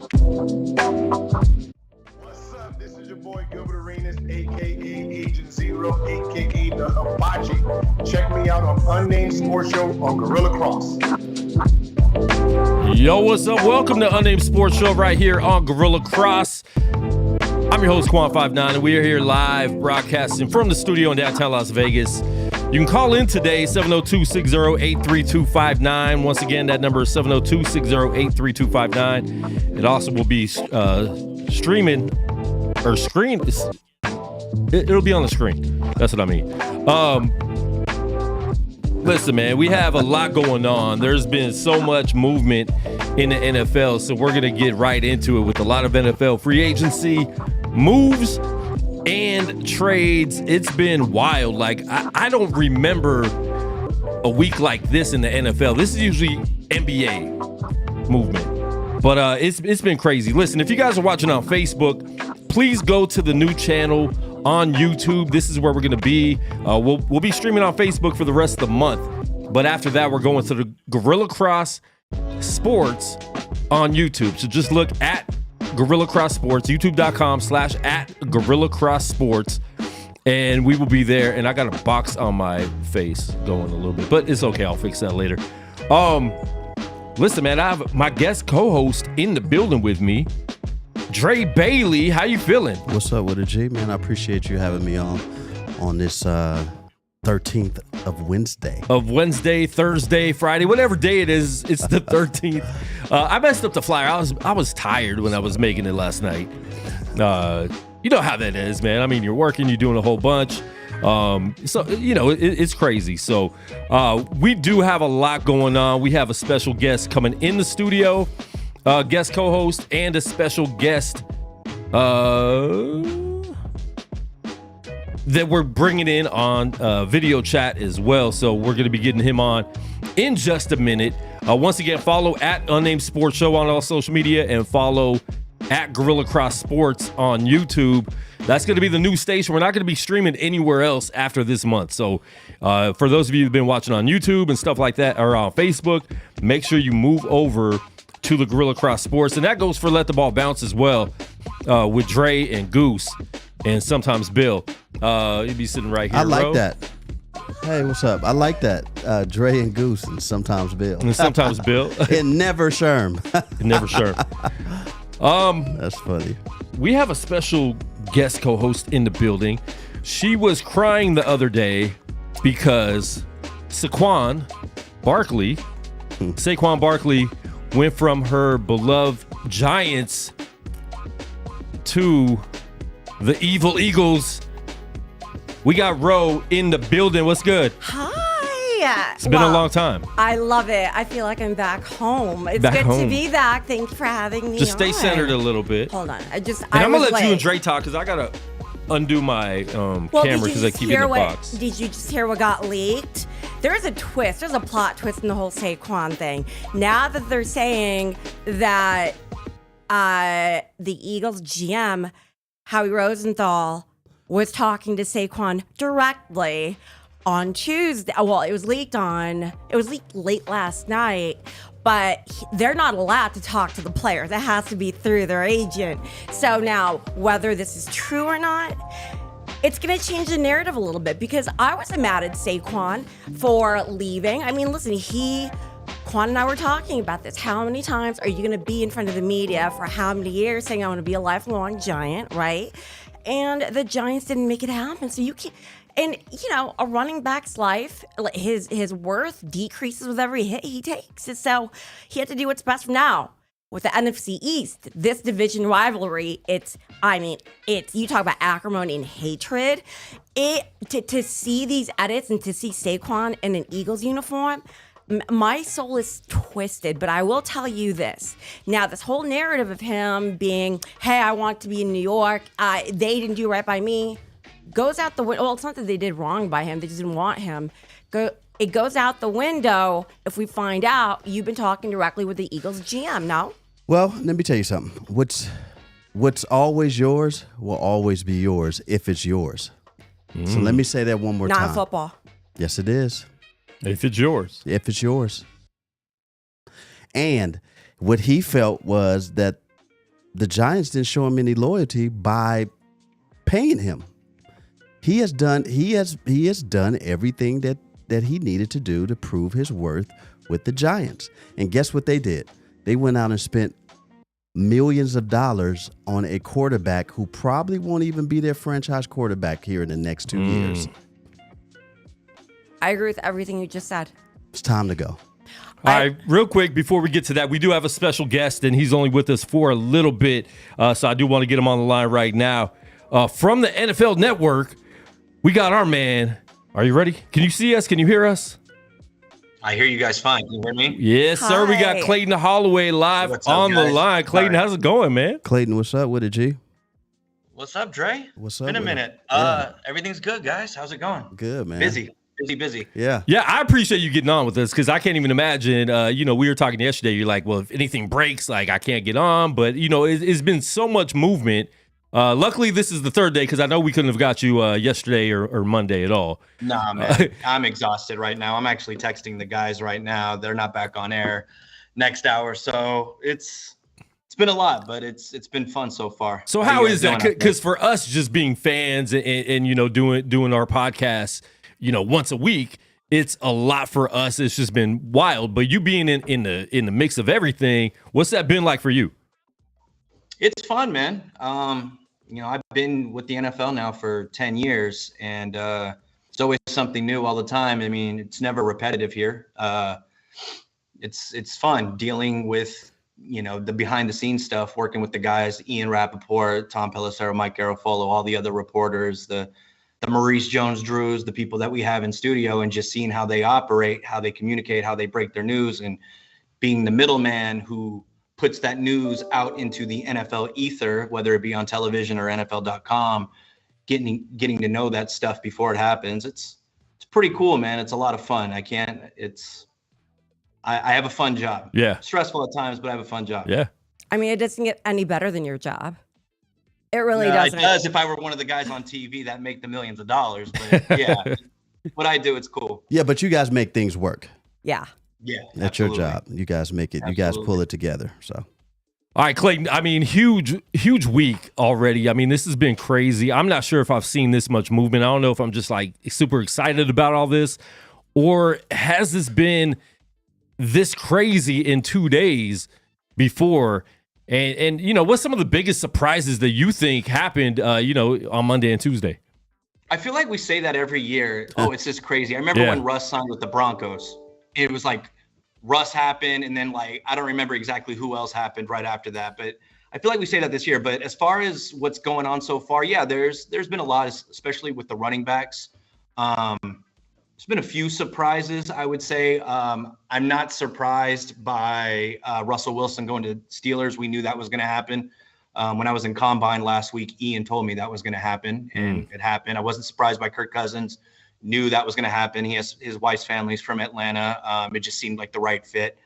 What's up? This is your boy Gilbert Arenas, aka Agent Zero, aka the Hibachi. Check me out on Unnamed Sports Show on Gorilla Cross. Yo, what's up? Welcome to Unnamed Sports Show right here on Gorilla Cross. I'm your host, Quan59, and we are here live broadcasting from the studio in downtown Las Vegas. You can call in today, 702-608-3259. Once again, that number is 702-608-3259. It also will be streaming, or screen. It'll be on the screen. That's what I mean. Listen, man, we have a lot going on. There's been so much movement in the NFL, so we're going to get right into it with a lot of NFL free agency moves and trades. It's been wild. Like, I don't remember a week like this in the NFL. This is usually NBA movement, but it's been crazy. Listen, if you guys are watching on Facebook, please go to the new channel on YouTube. This is where we're going to be. We'll be streaming on Facebook for the rest of the month, but after that, we're going to the Gorilla Cross Sports on YouTube. So just look at Gorilla Cross Sports, youtube.com/@Gorilla Cross Sports, and we will be there. And I got a box on my face going a little bit, but it's okay. I'll fix that later. Listen, man, I have my guest co-host in the building with me, Dre Bailey. How you feeling? What's up with it, G, man? I appreciate you having me on this 13th of Wednesday. Thursday, Friday, whatever day it is. It's the 13th. I messed up the flyer. I was tired when I was making it last night. You know how that is, man. I mean, you're working, you're doing a whole bunch. So, you know, it's crazy. So we do have a lot going on. We have a special guest coming in the studio, guest co-host, and a special guest that we're bringing in on video chat as well. So we're going to be getting him on in just a minute. Once again, follow at Unnamed Sports Show on all social media and follow at Gorilla Cross Sports on YouTube. That's going to be the new station. We're not going to be streaming anywhere else after this month. So for those of you who've been watching on YouTube and stuff like that, or on Facebook, make sure you move over to the Gorilla Cross Sports. And that goes for Let the Ball Bounce as well, with Dre and Goose and sometimes Bill. He'd be sitting right here. I like that. Hey, what's up? I like that. Dre and Goose and sometimes Bill. And sometimes Bill. And never Sherm. Never Sherm. That's funny. We have a special guest co-host in the building. She was crying the other day because Saquon Barkley went from her beloved Giants to the evil Eagles. We got Ro in the building. What's good? Hi. It's been a long time. I love it. I feel like I'm back home. It's good to be back. Thank you for having me. Just stay centered a little bit. Hold on. I'm gonna let you and Dre talk because I gotta undo my camera because I keep it in the box. Did you just hear what got leaked? There's a twist. There's a plot twist in the whole Saquon thing. Now that they're saying that the Eagles GM, Howie Rosenthal, was talking to Saquon directly on Tuesday. Well, it was leaked late last night, but they're not allowed to talk to the players. That has to be through their agent. So now, whether this is true or not, it's going to change the narrative a little bit because I wasn't mad at Saquon for leaving. I mean, listen, Quan and I were talking about this. How many times are you going to be in front of the media for how many years saying I want to be a lifelong Giant, right? And the Giants didn't make it happen. So you can't. And, you know, a running back's life, his worth decreases with every hit he takes. So he had to do what's best now. With the NFC East, this division rivalry, it's you talk about acrimony and hatred. To see these edits and to see Saquon in an Eagles uniform, my soul is twisted, but I will tell you this. Now, this whole narrative of him being, hey, I want to be in New York, they didn't do right by me, goes out the window. Well, it's not that they did wrong by him. They just didn't want him. It goes out the window if we find out you've been talking directly with the Eagles GM, no? Well, let me tell you something. What's always yours will always be yours if it's yours. So let me say that one more time. Not football. Yes, it is. If it's yours. If it's yours. And what he felt was that the Giants didn't show him any loyalty by paying him. He has done everything that he needed to do to prove his worth with the Giants. And guess what they did? They went out and spent millions of dollars on a quarterback who probably won't even be their franchise quarterback here in the next 2 years. I agree with everything you just said. It's time to go. All right, real quick before we get to that, we do have a special guest, and he's only with us for a little bit, so I do want to get him on the line right now. From the NFL Network, we got our man. Are you ready? Can you see us? Can you hear us? I hear you guys fine. Can you hear me? Yes, sir. We got Hi. Clayton Holloway live What's up, on the guys? line. Clayton, how's it going, man? Clayton, what's up with it, G? What's up, Dre? What's up Been a with it? minute. Yeah. Everything's good, guys. How's it going? Good, man. Busy. Yeah. Yeah, I appreciate you getting on with us because I can't even imagine. We were talking yesterday. You're like, well, if anything breaks, like I can't get on. But it's been so much movement. Luckily, this is the third day because I know we couldn't have got you yesterday or Monday at all. Nah, man. I'm exhausted right now. I'm actually texting the guys right now. They're not back on air next hour, so it's been a lot, but it's been fun so far. So How how you guys is that? doing out Because for us, just being fans and doing our podcasts, once a week, it's a lot for us. It's just been wild. But you being in the mix of everything, what's that been like for you? It's fun, man. I've been with the NFL now for 10 years, and it's always something new all the time. I mean, it's never repetitive here. It's fun dealing with, the behind the scenes stuff, working with the guys, Ian Rappaport, Tom Pelissero, Mike Garafolo, all the other reporters, the Maurice Jones-Drews, the people that we have in studio, and just seeing how they operate, how they communicate, how they break their news, and being the middleman who puts that news out into the NFL ether, whether it be on television or NFL.com, getting to know that stuff before it happens. It's pretty cool, man. It's a lot of fun. I have a fun job. Yeah. Stressful at times, but I have a fun job. Yeah. I mean, it doesn't get any better than your job. It really It doesn't. does if I were one of the guys on TV that make the millions of dollars. But yeah, what I do, it's cool. Yeah, but you guys make things work. Yeah. Yeah. That's absolutely. your job. You guys make it. You guys pull it together. So. All right, Clayton, I mean, huge week already. I mean, this has been crazy. I'm not sure if I've seen this much movement. I don't know if I'm just like super excited about all this, or has this been this crazy in 2 days before? And what's some of the biggest surprises that you think happened, on Monday and Tuesday? I feel like we say that every year. Oh, it's just crazy. I remember when Russ signed with the Broncos. It was like Russ happened, and then like I don't remember exactly who else happened right after that. But I feel like we say that this year. But as far as what's going on so far, yeah, there's been a lot, especially with the running backs. There's been a few surprises, I would say. I'm not surprised by Russell Wilson going to Steelers. We knew that was going to happen. When I was in Combine last week, Ian told me that was going to happen, and it happened. I wasn't surprised by Kirk Cousins. Knew that was going to happen. His wife's family's from Atlanta. It just seemed like the right fit.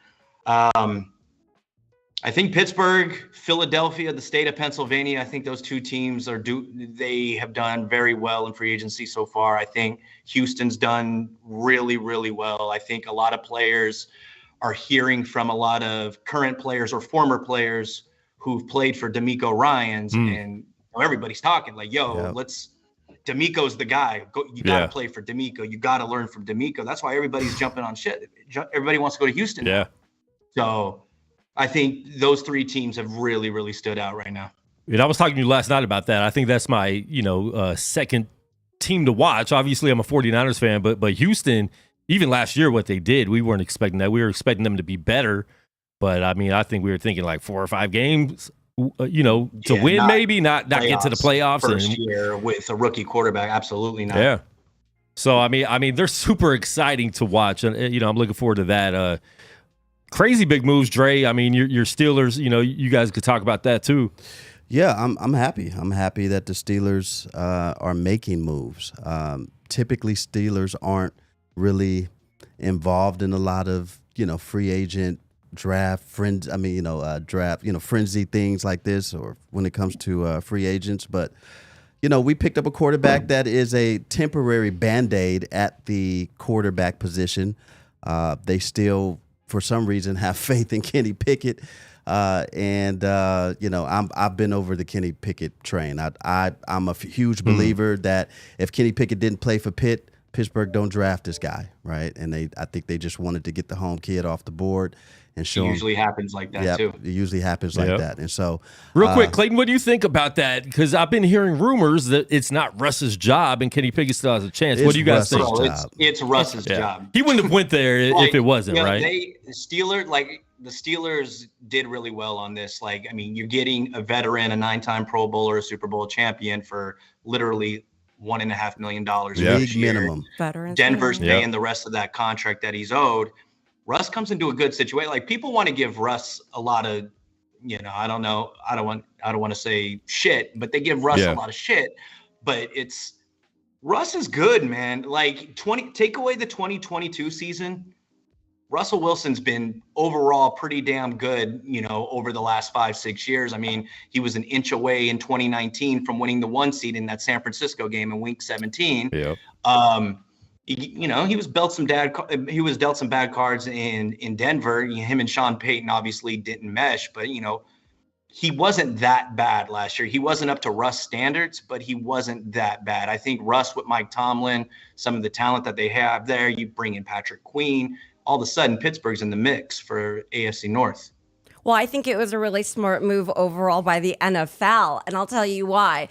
I think Pittsburgh, Philadelphia, the state of Pennsylvania, I think those two teams they have done very well in free agency so far. I think Houston's done really, really well. I think a lot of players are hearing from a lot of current players or former players who've played for D'Amico Ryans, and everybody's talking like, D'Amico's the guy. You got to play for D'Amico. You got to learn from D'Amico. That's why everybody's jumping on shit. Everybody wants to go to Houston. Yeah. So I think those three teams have really, really stood out right now. And I was talking to you last night about that. I think that's my, second team to watch. Obviously, I'm a 49ers fan, but Houston, even last year, what they did, we weren't expecting that. We were expecting them to be better. But, I mean, I think we were thinking like 4 or 5 games, to win maybe, not get to the playoffs. First year with a rookie quarterback, absolutely not. Yeah. So, I mean, they're super exciting to watch. And, I'm looking forward to that. Crazy big moves, Dre. I mean, your Steelers, you guys could talk about that too. Yeah, I'm happy. I'm happy that the Steelers are making moves. Typically, Steelers aren't really involved in a lot of, free agent draft frenzy things like this, or when it comes to free agents. But, we picked up a quarterback that is a temporary Band-Aid at the quarterback position. They still, for some reason, have faith in Kenny Pickett. I've been over the Kenny Pickett train. I'm a huge believer that if Kenny Pickett didn't play for Pittsburgh don't draft this guy, right? And I think they just wanted to get the home kid off the board and show him. It usually happens like that too. It usually happens like that. And so, real quick, Clayton, what do you think about that? Because I've been hearing rumors that it's not Russ's job and Kenny Pickett still has a chance. What do you guys think? It's Russ's job. He wouldn't have went there if it wasn't, right? The Steelers did really well on this. Like, I mean, you're getting a veteran, a 9-time Pro Bowler, a Super Bowl champion for literally $1.5 million league minimum. Denver's paying the rest of that contract that he's owed. Russ comes into a good situation. Like, people want to give Russ a lot of, I don't want to say shit, but they give Russ a lot of shit. But Russ is good, man. Like, take away the 2022 season, Russell Wilson's been overall pretty damn good, over the last 5-6 years. I mean, he was an inch away in 2019 from winning the 1 seed in that San Francisco game in Week 17. Yep. He was dealt some bad cards in Denver. Him and Sean Payton obviously didn't mesh, but he wasn't that bad last year. He wasn't up to Russ standards, but he wasn't that bad. I think Russ with Mike Tomlin, some of the talent that they have there, you bring in Patrick Queen, all of a sudden Pittsburgh's in the mix for AFC North. Well, I think it was a really smart move overall by the NFL, and I'll tell you why.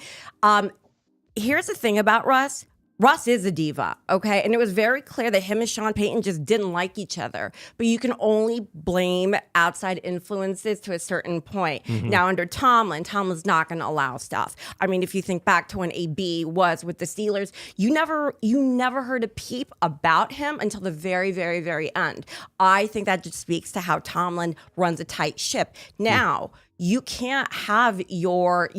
Here's the thing about Russ. Russ is a diva, okay? And it was very clear that him and Sean Payton just didn't like each other. But you can only blame outside influences to a certain point. Mm-hmm. Now, under Tomlin's not going to allow stuff. I mean, if you think back to when AB was with the Steelers, you never heard a peep about him until the very, very, very end. I think that just speaks to how Tomlin runs a tight ship. Now, you can't have your,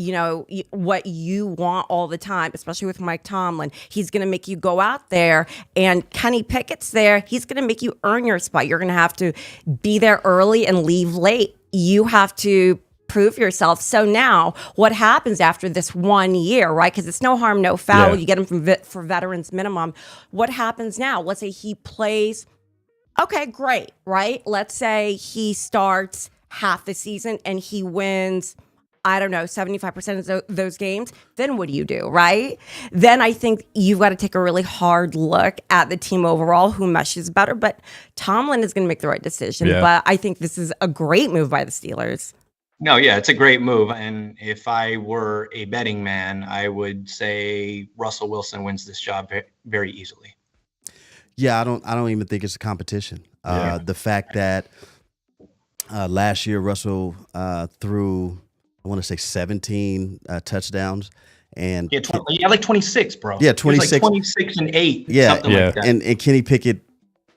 what you want all the time, especially with Mike Tomlin. He's going to make you go out there, and Kenny Pickett's there. He's going to make you earn your spot. You're going to have to be there early and leave late. You have to prove yourself. So now what happens after this 1 year, right? Because it's no harm, no foul. Yeah. You get him for veterans minimum. What happens now? Let's say he plays. Okay, great, right? Let's say he starts half the season and he wins, 75% of those games. Then what do you do, right? Then I think you've got to take a really hard look at the team overall, who meshes better. But Tomlin is going to make the right decision. Yeah. But I think this is a great move by the Steelers. No, yeah, it's a great move. And if I were a betting man, I would say Russell Wilson wins this job very, very easily. Yeah, I don't even think it's a competition. The fact that last year, Russell threw, I want to say 17 touchdowns. And he had like 26, bro. Yeah, 26. Like 26 and 8. Yeah, something like that. And Kenny Pickett,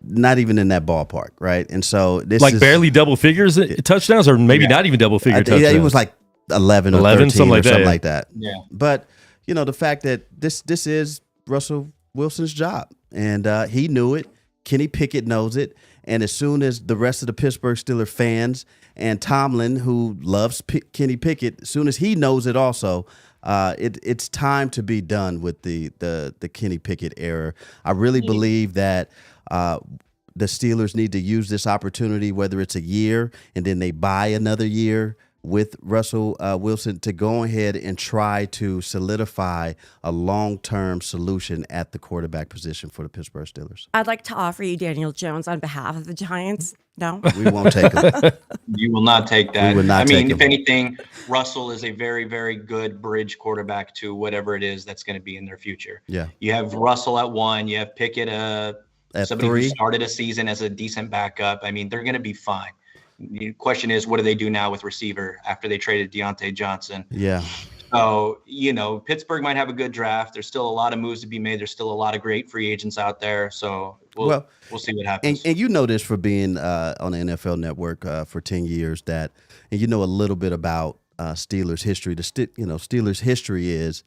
not even in that ballpark, right? And so this is barely double figures touchdowns, or maybe not even double figure touchdowns. Yeah, he was like 11 or 13 something like that. Yeah. But the fact that this is Russell Wilson's job, and he knew it. Kenny Pickett knows it. And as soon as the rest of the Pittsburgh Steelers fans and Tomlin, who loves Kenny Pickett, as soon as he knows it also, it's time to be done with the Kenny Pickett era. I really believe that the Steelers need to use this opportunity, whether it's a year and then they buy another year with Russell Wilson, to go ahead and try to solidify a long-term solution at the quarterback position for the Pittsburgh Steelers. I'd like to offer you Daniel Jones on behalf of the Giants. No? We won't take him. You will not take that. We would not take him. If anything, Russell is a very, very good bridge quarterback to whatever it is that's going to be in their future. Yeah. You have Russell at 1. You have Pickett, at somebody 3. who started a season as a decent backup. I mean, they're going to be fine. The question is, what do they do now with receiver after they traded Deontay Johnson? Yeah. So, Pittsburgh might have a good draft. There's still a lot of moves to be made. There's still a lot of great free agents out there. So we'll see what happens. And you know this for being on the NFL Network for 10 years, and you know a little bit about Steelers history. Steelers history is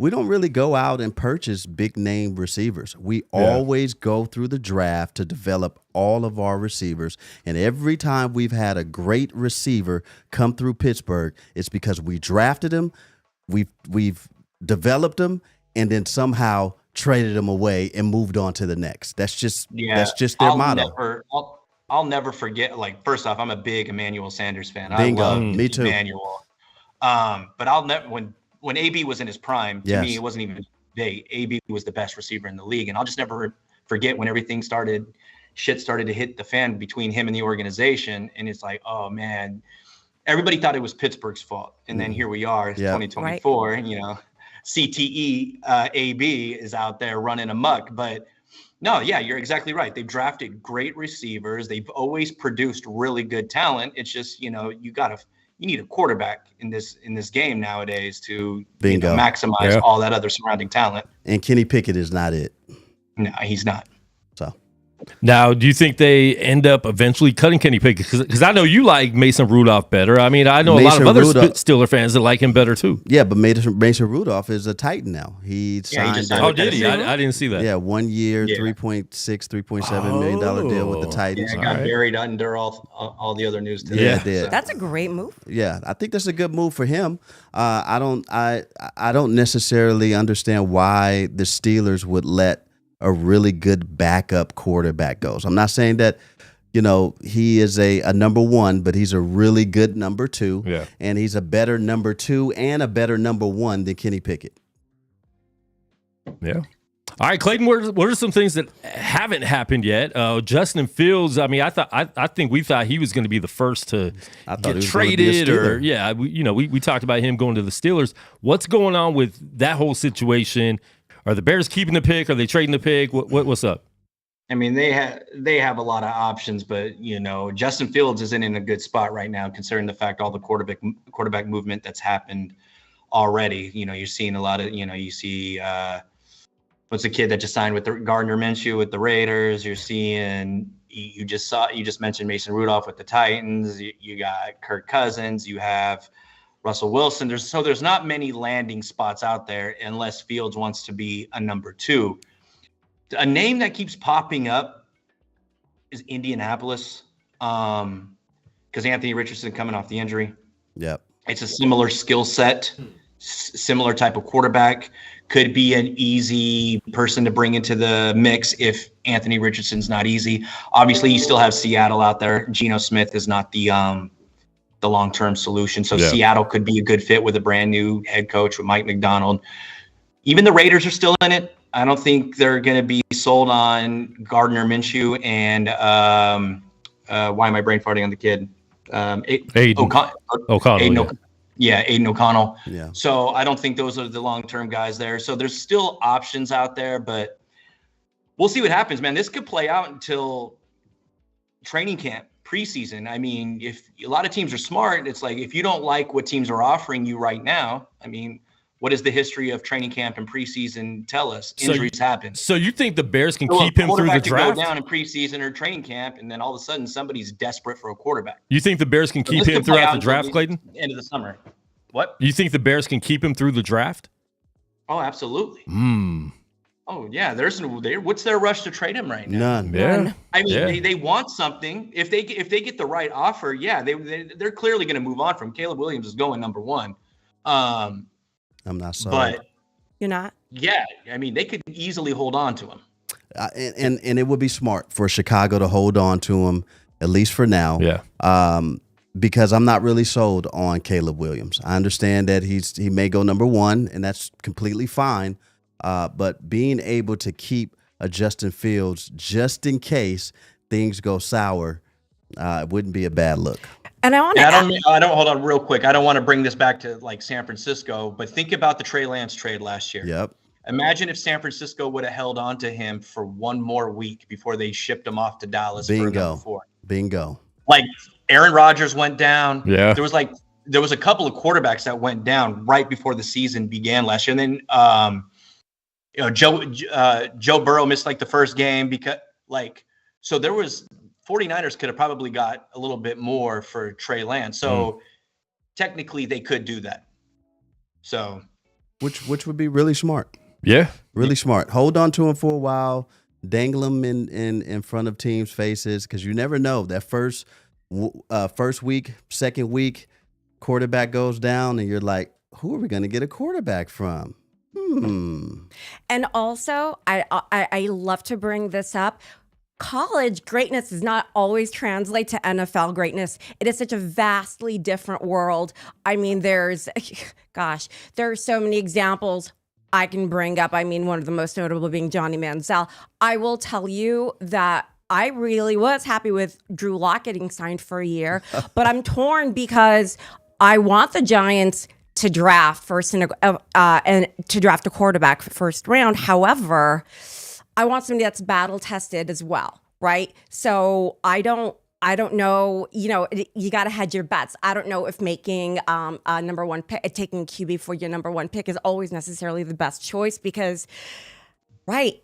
we don't really go out and purchase big name receivers. We always go through the draft to develop all of our receivers. And every time we've had a great receiver come through Pittsburgh, it's because we drafted him, we've developed him, and then somehow traded him away and moved on to the next. That's just their motto. I'll never forget. Like, first off, I'm a big Emmanuel Sanders fan. Bingo. I love Me too. Emmanuel. But I'll never when AB was in his prime. To me, it wasn't even debate. AB was the best receiver in the league, and I'll just never forget when everything shit started to hit the fan between him and the organization, and it's like, oh man, everybody thought it was Pittsburgh's fault, and then here we are, 2024. Right. You know, CTE AB is out there running amok, but. No, yeah, you're exactly right. They've drafted great receivers. They've always produced really good talent. It's just, you know, you need a quarterback in this game nowadays to maximize all that other surrounding talent. And Kenny Pickett is not it. No, he's not. So now, do you think they end up eventually cutting Kenny Pickett? Because I know you like Mason Rudolph better. I mean, I know a lot of other Steeler fans that like him better too. Yeah, but Mason Rudolph is a Titan now. He signed. Oh, did he? I didn't see that. Yeah, 1 year, $3.7 million deal with the Titans. Yeah, it got buried under all the other news today. Yeah, it did. That's a great move. Yeah, I think that's a good move for him. I don't necessarily understand why the Steelers would let a really good backup quarterback goes. I'm not saying that, you know, he is a number one, but he's a really good number two. Yeah. And he's a better number two and a better number one than Kenny Pickett. Yeah. All right, Clayton, what are some things that haven't happened yet? Justin Fields, I mean, I think we thought he was going to be the first to get traded we talked about him going to the Steelers. What's going on with that whole situation? Are the Bears keeping the pick? Are they trading the pick? What's up? I mean, they have a lot of options, but you know, Justin Fields isn't in a good spot right now, considering the fact all the quarterback movement that's happened already. You know, you're seeing a lot of, you know, you see what's the kid that just signed with Gardner Minshew with the Raiders. You're seeing you just mentioned Mason Rudolph with the Titans. You got Kirk Cousins. You have Russell Wilson. There's not many landing spots out there unless Fields wants to be a number two. A name that keeps popping up is Indianapolis, because Anthony Richardson coming off the injury. Yep. It's a similar skill set, similar type of quarterback. Could be an easy person to bring into the mix if Anthony Richardson's not easy. Obviously, you still have Seattle out there. Geno Smith is not the long-term solution. So Seattle could be a good fit with a brand new head coach with Mike McDonald. Even the Raiders are still in it. I don't think they're going to be sold on Gardner Minshew and why am I brain farting on the kid? Aiden O'Connell. Aiden O'Connell. Yeah. So I don't think those are the long-term guys there. So there's still options out there, but we'll see what happens, man. This could play out until training camp. Preseason. I mean, if a lot of teams are smart, it's like, if you don't like what teams are offering you right now, I mean, what does the history of training camp and preseason tell us? Injuries happen. So you think the Bears can keep him through the draft? Go down in preseason or training camp, and then all of a sudden somebody's desperate for a quarterback. You think the Bears can keep him throughout the draft, Clayton? End of the summer. What? You think the Bears can keep him through the draft? Oh, absolutely. Oh yeah, what's their rush to trade him right now? None. Yeah. I mean, they want something. If they get the right offer, they're clearly going to move on from Caleb Williams is going number one. I'm not sold. But You're not? Yeah, I mean, they could easily hold on to him. And it would be smart for Chicago to hold on to him, at least for now. Yeah. Because I'm not really sold on Caleb Williams. I understand that he may go number one, and that's completely fine. But being able to keep a Justin Fields just in case things go sour, it wouldn't be a bad look. And I want to hold on real quick. I don't want to bring this back to like San Francisco, but think about the Trey Lance trade last year. Yep. Imagine if San Francisco would have held on to him for one more week before they shipped him off to Dallas. Bingo. Like Aaron Rodgers went down. Yeah. There was a couple of quarterbacks that went down right before the season began last year. And then Joe Burrow missed like the first game so there was 49ers could have probably got a little bit more for Trey Lance. So technically they could do that. So which would be really smart. Yeah. Really smart. Hold on to him for a while, dangle him in front of teams' faces, because you never know. That first week, second week, quarterback goes down, and you're like, who are we going to get a quarterback from? And also, I love to bring this up. college greatness does not always translate to NFL greatness. It is such a vastly different world. I mean, there are so many examples I can bring up. I mean, one of the most notable being Johnny Manziel. I will tell you that I really was happy with Drew Lock getting signed for a year, but I'm torn because I want the Giants to draft first and to draft a quarterback for first round. However, I want somebody that's battle tested as well, right? So I don't know, you got to hedge your bets. I don't know if making a number one pick, taking QB for your number one pick is always necessarily the best choice because, right,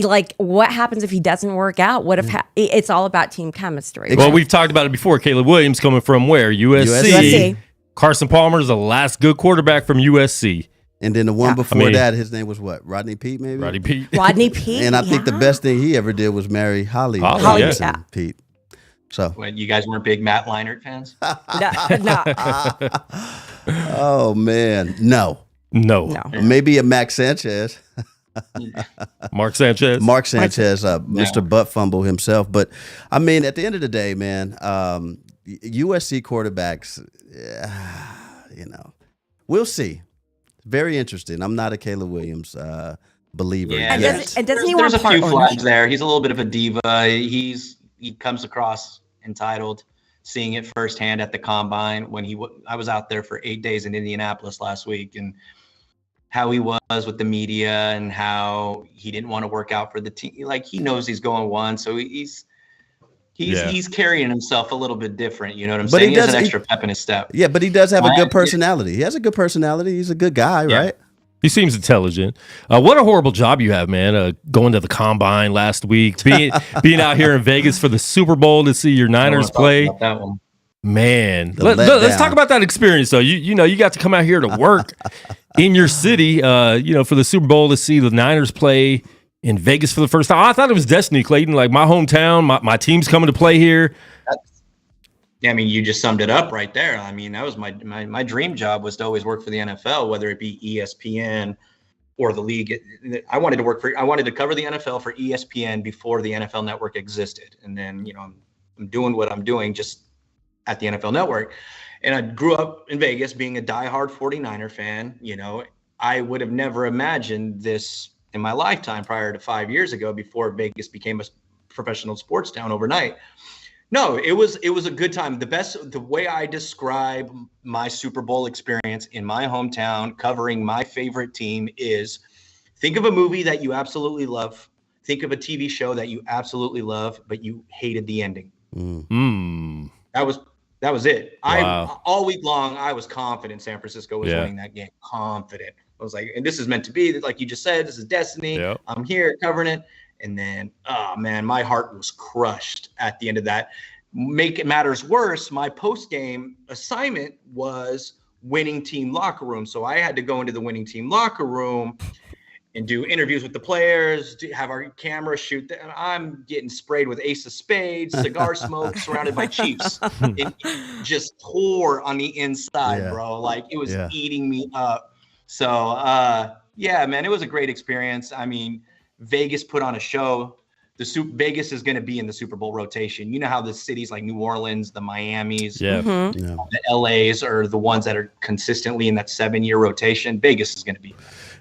like what happens if he doesn't work out? What if it's all about team chemistry? Well, we've talked about it before. Caleb Williams coming from where? USC. Carson Palmer is the last good quarterback from USC. And then the one before that, his name was what? Rodney Peete, maybe? Rodney Peete. And I think the best thing he ever did was marry Holly Peete. So, When you guys weren't big Matt Leinart fans? No. Oh, man. No. Maybe a Max Sanchez. Mark Sanchez, Mr. Butt Fumble himself. But, I mean, at the end of the day, man, USC quarterbacks, we'll see. Very interesting. I'm not a Caleb Williams believer. Yeah, doesn't he there's want a few part flags there. He's a little bit of a diva. He comes across entitled. Seeing it firsthand at the combine when I was out there for 8 days in Indianapolis last week, and how he was with the media and how he didn't want to work out for the team. Like he knows he's going one, so he's carrying himself a little bit different. You know what I'm saying? He has an extra pep in his step. Yeah, but he does have a good personality. He has a good personality. He's a good guy, right? He seems intelligent. What a horrible job you have, man. Going to the combine last week, being out here in Vegas for the Super Bowl to see your Niners play. That one. Man, let's talk about that experience though. You got to come out here to work in your city, for the Super Bowl to see the Niners play in Vegas for the first time. I thought it was destiny, Clayton. Like my hometown, my team's coming to play here. Yeah, I mean, you just summed it up right there. I mean, that was my dream job was to always work for the NFL, whether it be ESPN or the league. I wanted to cover the NFL for ESPN before the NFL Network existed, and then I'm doing what I'm doing just at the NFL Network. And I grew up in Vegas, being a diehard 49er fan. I would have never imagined this in my lifetime prior to 5 years ago, before Vegas became a professional sports town overnight. No, it was a good time. The way I describe my Super Bowl experience in my hometown covering my favorite team is, think of a movie that you absolutely love. Think of a TV show that you absolutely love, but you hated the ending. That was it. Wow. All week long, I was confident San Francisco was winning that game. Confident. I was like, and this is meant to be, like you just said, this is destiny. Yep. I'm here covering it. And then, oh man, my heart was crushed at the end of that. Make it matters worse, my post-game assignment was winning team locker room. So I had to go into the winning team locker room and do interviews with the players, have our camera shoot. And I'm getting sprayed with Ace of Spades, cigar smoke, surrounded by Chiefs. It just tore on the inside, bro. Like it was eating me up. So, man, it was a great experience. I mean, Vegas put on a show. Vegas is going to be in the Super Bowl rotation. You know how the cities like New Orleans, the Miamis, the LAs are the ones that are consistently in that 7-year rotation. Vegas is going to be.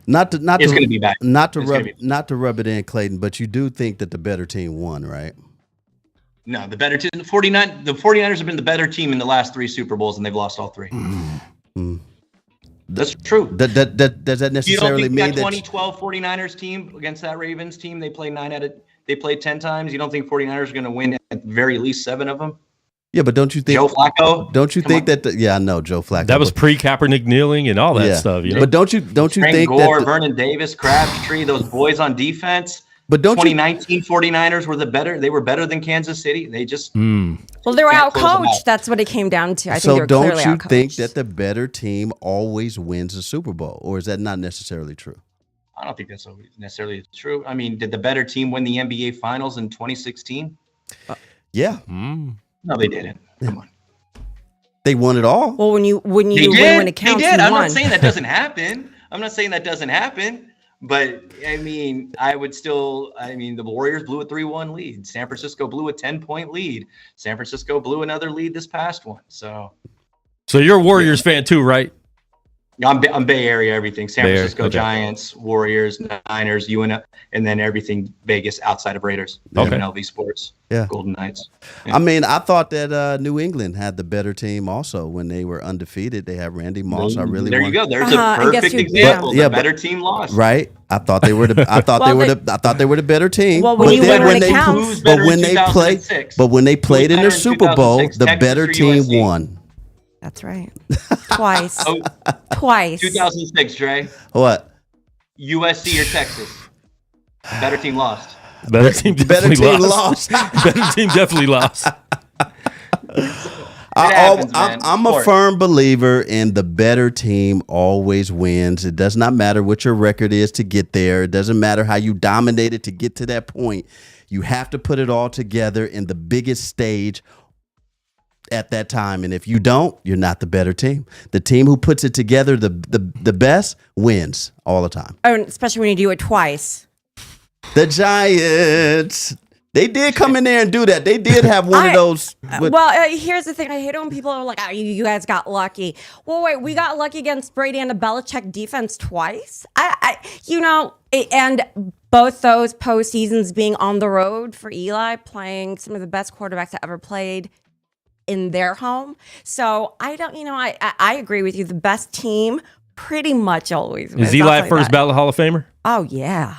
It's going to be back. Not to rub it in, Clayton, but you do think that the better team won, right? No, the better team. The 49ers have been the better team in the last 3 Super Bowls, and they've lost all 3. That's true. Does that necessarily mean that 2012 49ers team against that Ravens team, they played 10 times? You don't think 49ers are going to win at the very least 7 of them? Yeah, but don't you think Joe Flacco? Don't you think that? I know Joe Flacco. That was pre-Kaepernick kneeling and all that stuff. But don't you think Gore, that Vernon Davis, Crabtree, those boys on defense? But don't 2019 49ers were better. They were better than Kansas City. They just well, they were outcoached. That's what it came down to. I think they were don't clearly you outcoached. think that the better team always wins the Super Bowl, or is that not necessarily true? I don't think that's necessarily true. I mean, did the better team win the NBA Finals in 2016? Yeah. No, they didn't. Come on. They won it all. Well, when you win when it counts, they did. you I'm won. not saying that doesn't happen. But I mean, the Warriors blew a 3-1 lead. San Francisco blew a 10-point lead. San Francisco blew another lead this past one. So you're a Warriors fan too, right? I'm Bay Area, everything. San Francisco Giants, Warriors, Niners, and then everything Vegas outside of Raiders. MLB Sports, Golden Knights. Yeah. I mean, I thought that New England had the better team also when they were undefeated. They have Randy Moss. There you go. There's a perfect example. The better team lost. Right. I thought they were the. I thought they were the better team. Well, when they played in their Super Bowl, the better team won. That's right. Twice. Twice. 2006, Dre. What? USC or Texas? Better team lost. Better team lost. Better team definitely lost. I'm a firm believer in the better team always wins. It does not matter what your record is to get there. It doesn't matter how you dominated to get to that point. You have to put it all together in the biggest stage at that time, and if you don't, you're not the better team. The team who puts it together the best wins all the time. Oh, especially when you do it twice. The Giants, they did come in there and do that. They did have one of those. Here's the thing. I hate it when people are like, you guys got lucky. Well, wait, we got lucky against Brady and a Belichick defense twice. And both those postseasons being on the road for Eli, playing some of the best quarterbacks that ever played in their home. So I don't, I agree with you. The best team pretty much always wins. Is Eli first ballot Hall of Famer? Oh, yeah.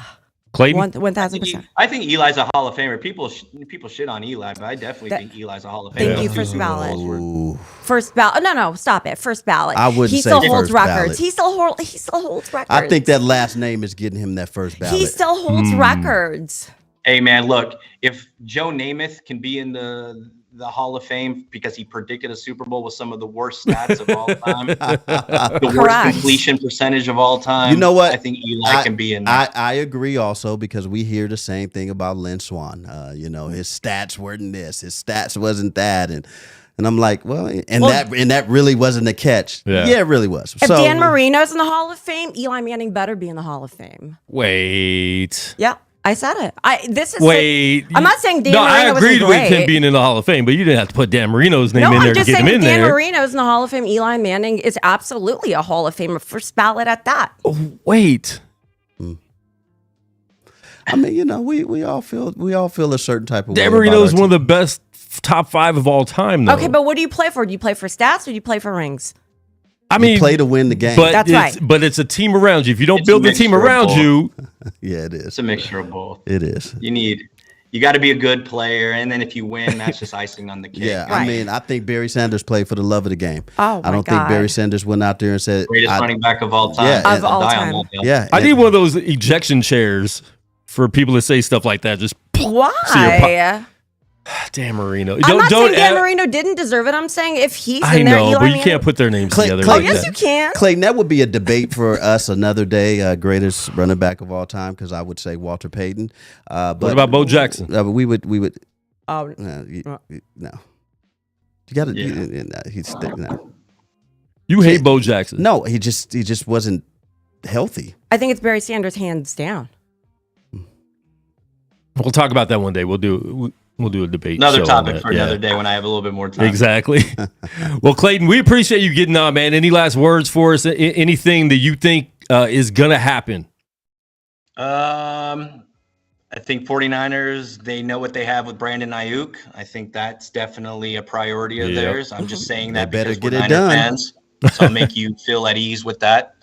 Clayton? 1,000%. I think Eli's a Hall of Famer. People shit on Eli, but I definitely think Eli's a Hall of Famer. Thank you, first ballot. Ooh. First ballot. No, stop it. First ballot. I wouldn't he say still first holds ballot. records. He still holds records. I think that last name is getting him that first ballot. He still holds records. Hey, man, look, if Joe Namath can be in the Hall of Fame because he predicted a Super Bowl with some of the worst stats of all time, the worst completion percentage of all time. You know what? I think Eli can be in there. I agree also because we hear the same thing about Lynn Swann. His stats weren't this, his stats wasn't that, and I'm like, that really wasn't a catch. Yeah, it really was. If Dan Marino's in the Hall of Fame, Eli Manning better be in the Hall of Fame. Wait. Yeah. I said it. I'm not saying Dan Marino I agreed wasn't with great. him being in the Hall of Fame, but you didn't have to put Dan Marino's name in there to get him in there. Dan Marino's in the Hall of Fame. Eli Manning is absolutely a Hall of Famer, first ballot at that. Oh, wait. I mean, we all feel a certain type of way. Dan Marino's one of the best top 5 of all time, though. Okay, but what do you play for? Do you play for stats or do you play for rings? I mean, you play to win the game. But that's right. But it's a team around you. If you don't build the team around you, yeah, it is. It's a mixture of both. It is. You got to be a good player, and then if you win, that's just icing on the cake. Yeah, right. I mean, I think Barry Sanders played for the love of the game. Oh, my I don't think Barry Sanders went out there and said greatest running back of all time. Yeah, of all time. Yeah, I need one of those ejection chairs for people to say stuff like that. Just why? Dan Marino. I'm not saying Dan Marino didn't deserve it. I'm saying if he's in there, Eli Manning, you can't put their names together. Yes, you can. Clayton, that would be a debate for us another day. Greatest running back of all time, because I would say Walter Payton. But what about Bo Jackson? We would. Oh no. You got to. Yeah. You hate Bo Jackson? No, he just wasn't healthy. I think it's Barry Sanders hands down. We'll talk about that one day. We'll do a debate. Another topic for another day when I have a little bit more time. Exactly. Well, Clayton, we appreciate you getting on, man. Any last words for us? Anything that you think is going to happen? I think 49ers, they know what they have with Brandon Ayuk. I think that's definitely a priority of theirs. I'm just saying that better because get we're it done. Fans, so I'll make you feel at ease with that.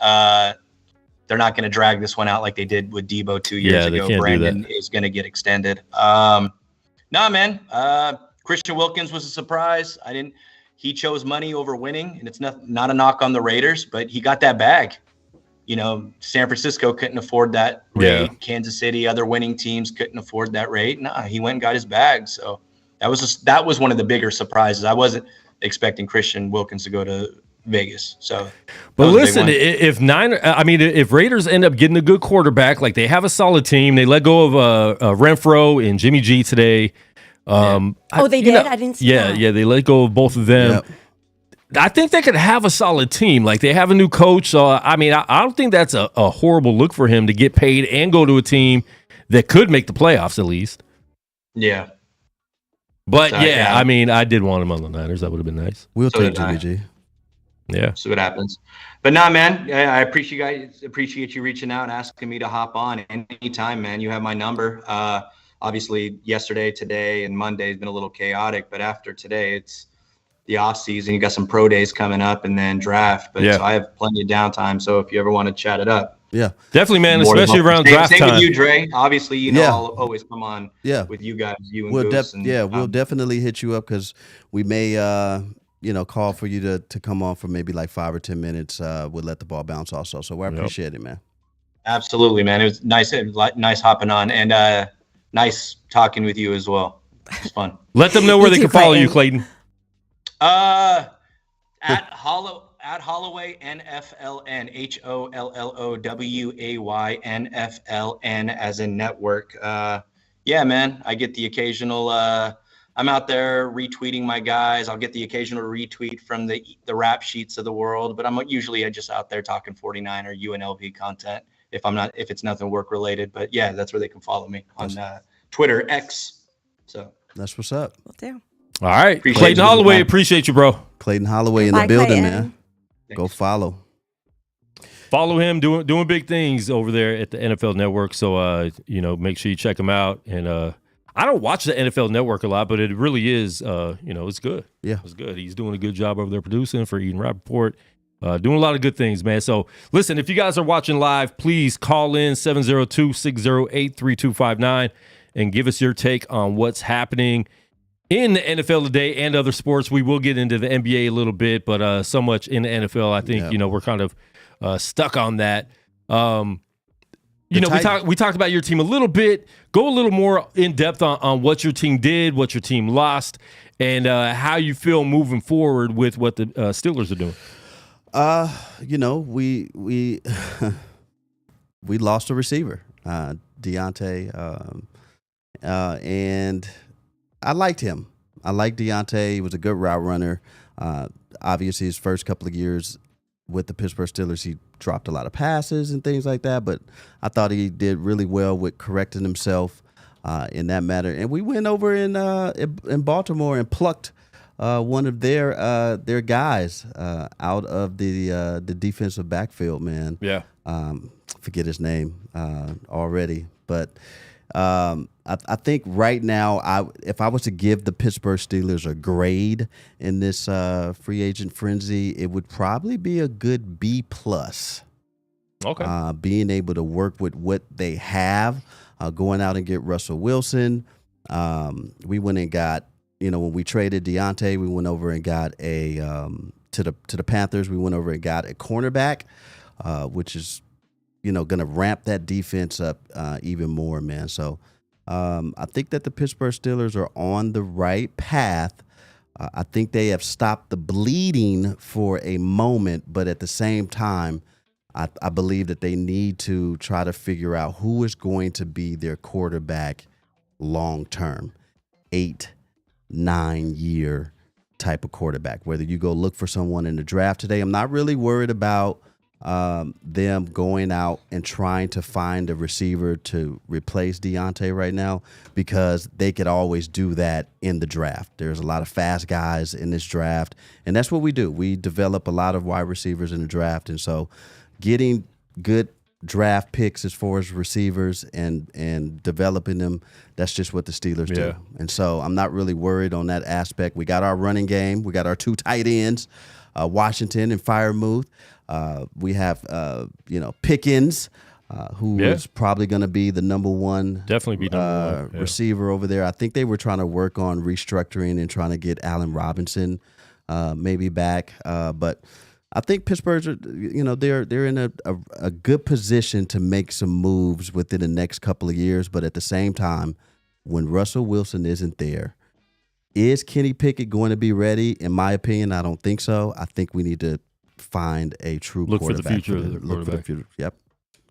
They're not going to drag this one out like they did with Debo 2 years ago. Brandon is going to get extended. Man. Christian Wilkins was a surprise. He chose money over winning, and it's not a knock on the Raiders, but he got that bag. San Francisco couldn't afford that rate. Yeah. Kansas City, other winning teams couldn't afford that rate. Nah, he went and got his bag. So that was one of the bigger surprises. I wasn't expecting Christian Wilkins to go to Vegas. So, but listen, if Raiders end up getting a good quarterback, like they have a solid team, they let go of Renfro and Jimmy G today. They did? I didn't see that. Yeah, they let go of both of them. Yep. I think they could have a solid team. Like, they have a new coach. So, I mean, I don't think that's a horrible look for him to get paid and go to a team that could make the playoffs at least. Yeah. But, I mean, I did want him on the Niners. That would have been nice. We'll take Jimmy G. Yeah. See what happens. But nah, man, I appreciate you reaching out and asking me to hop on anytime, man. You have my number. Obviously, yesterday, today, and Monday has been a little chaotic, but after today, it's the off season. You got some pro days coming up and then draft. But so I have plenty of downtime. So if you ever want to chat it up. Yeah, definitely, man. Especially around draft time. Same with you, Dre. Obviously, you know, I'll always come on. With you guys, you and Goose. We'll definitely hit you up because we may, call for you to come on for maybe like 5 or 10 minutes. We'll let the ball bounce also. So I appreciate it, man. Absolutely, man. It was nice hopping on, and nice talking with you as well. It was fun. Let them know where they can follow you, Clayton. At Holloway NFLN, HOLLOWAY NFLN as in network. Yeah, man, I get the occasional. I'm out there retweeting my guys. I'll get the occasional retweet from the rap sheets of the world, but I'm usually just out there talking 49er UNLV content if it's nothing work related. But yeah, that's where they can follow me on Twitter X. So that's what's up. Will do. All right, Clayton Holloway, appreciate you, bro. Clayton Holloway in the building, man. Go follow him doing big things over there at the NFL Network. So make sure you check him out. And I don't watch the NFL Network a lot, but it really is it's good. Yeah, it's good. He's doing a good job over there producing for Eden Rappaport. Doing a lot of good things, man. So listen, if you guys are watching live, please call in 702-608-3259 and give us your take on what's happening in the NFL today and other sports. We will get into the NBA a little bit, but so much in the NFL, I think, we're kind of stuck on that. We talked about your team a little bit. Go a little more in depth on what your team did, what your team lost, and how you feel moving forward with what the Steelers are doing. We lost a receiver, Deontay, and I liked him. I liked Deontay. He was a good route runner. Obviously, his first couple of years with the Pittsburgh Steelers, he dropped a lot of passes and things like that, but I thought he did really well with correcting himself in that matter. And we went over in Baltimore and plucked one of their guys out of the defensive backfield, man. Yeah. Forget his name already, but I think right now, if I was to give the Pittsburgh Steelers a grade in this free agent frenzy, it would probably be a good B+. Okay. Being able to work with what they have, going out and get Russell Wilson. We went and got, when we traded Deontay, we went over and got to the Panthers. We went over and got a cornerback, which is going to ramp that defense up even more, man. So I think that the Pittsburgh Steelers are on the right path. I think they have stopped the bleeding for a moment, but at the same time, I believe that they need to try to figure out who is going to be their quarterback long term, 8-9 year type of quarterback. Whether you go look for someone in the draft today, I'm not really worried about them going out and trying to find a receiver to replace Deontay right now, because they could always do that in the draft. There's a lot of fast guys in this draft, and that's what we do. We develop a lot of wide receivers in the draft, and so getting good draft picks as far as receivers and developing them, that's just what the Steelers do. And so I'm not really worried on that aspect. We got our running game. We got our two tight ends, Washington and Freiermuth. We have, Pickens, who is probably going to be the number one, receiver over there. I think they were trying to work on restructuring and trying to get Allen Robinson maybe back. But I think Pittsburgh's, they're in a good position to make some moves within the next couple of years. But at the same time, when Russell Wilson isn't there, is Kenny Pickett going to be ready? In my opinion, I don't think so. I think we need to find a true look quarterback. For the future. Look for the future. Yep.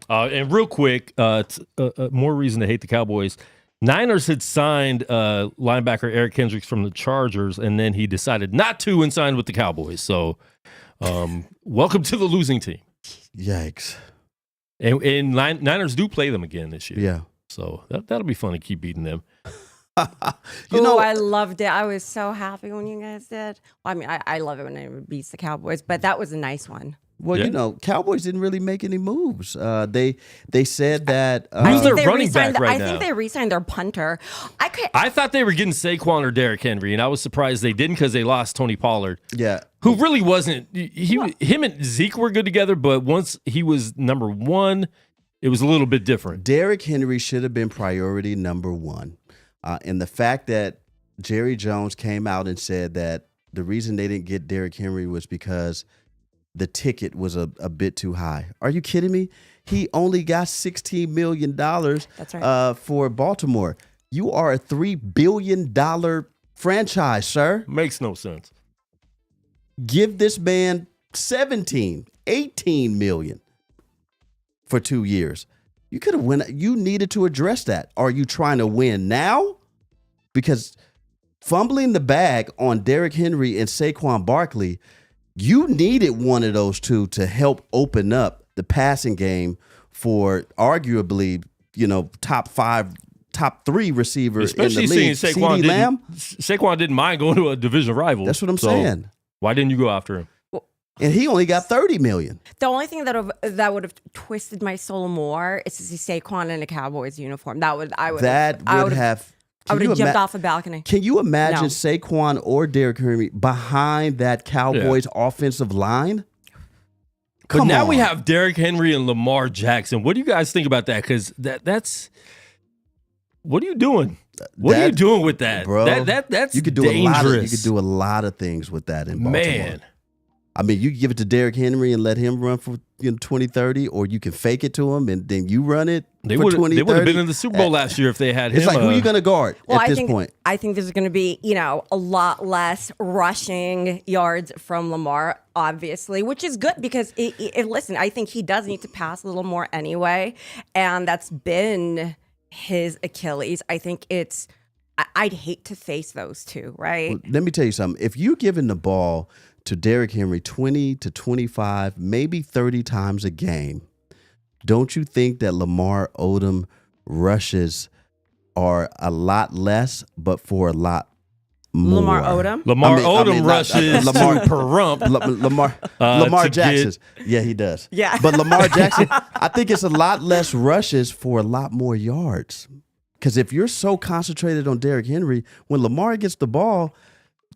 And real quick, more reason to hate the Cowboys. Niners had signed linebacker Eric Kendricks from the Chargers, and then he decided not to and signed with the Cowboys. So, welcome to the losing team. Yikes. And Niners do play them again this year. Yeah. So that'll be fun to keep beating them. You know, I loved it. I was so happy when you guys did. Well, I mean, I love it when it beats the Cowboys, but that was a nice one. well, Yeah. you know, Cowboys didn't really make any moves. They said that Who's their They running re-signed back right I now? think they re-signed their punter. I thought they were getting Saquon or Derrick Henry, and I was surprised they didn't because they lost Tony Pollard, yeah. who really wasn't. Him and Zeke were good together, but once he was number one, it was a little bit different. Derrick Henry should have been priority number one. And the fact that Jerry Jones came out and said that the reason they didn't get Derrick Henry was because the ticket was a bit too high. Are you kidding me? He only got $16 million That's right. For Baltimore. You are a $3 billion franchise, sir. Makes no sense. Give this man 17, 18 million for 2 years. You could have won. You needed to address that. Are you trying to win now? Because fumbling the bag on Derrick Henry and Saquon Barkley, you needed one of those two to help open up the passing game for arguably, top 3 receiver Especially in the league. seeing CeeDee Lamb. Saquon didn't mind going to a division rival. That's what I'm So saying. Why didn't you go after him? And he only got 30 million. The only thing that would have twisted my soul more is to see Saquon in a Cowboys uniform. I would have jumped off a balcony. Can you imagine No. Saquon or Derrick Henry behind that Cowboys offensive line? But now we on. have Derrick Henry and Lamar Jackson. What do you guys think about that? Because that's what are you doing? What are you doing with that, bro? That's you could do dangerous. you could do a lot of things with that in Baltimore. Man. I mean, you can give it to Derrick Henry and let him run for 2030, or you can fake it to him and then you run it They for would 2030. have been in the Super Bowl last year if they had him. It's like, who are you going to guard at this point? I think there's going to be, a lot less rushing yards from Lamar, obviously, which is good because, listen, I think he does need to pass a little more anyway, and that's been his Achilles. I think I'd hate to face those two, right? Well, let me tell you something. If you're giving the ball to Derrick Henry 20 to 25, maybe 30 times a game, don't you think that Lamar Odom rushes are a lot less, but for a lot more? Lamar Odom? Odom rushes Lamar per rump. Lamar to Jackson. Yeah, he does. Yeah. But Lamar Jackson, I think it's a lot less rushes for a lot more yards. Because if you're so concentrated on Derrick Henry, when Lamar gets the ball,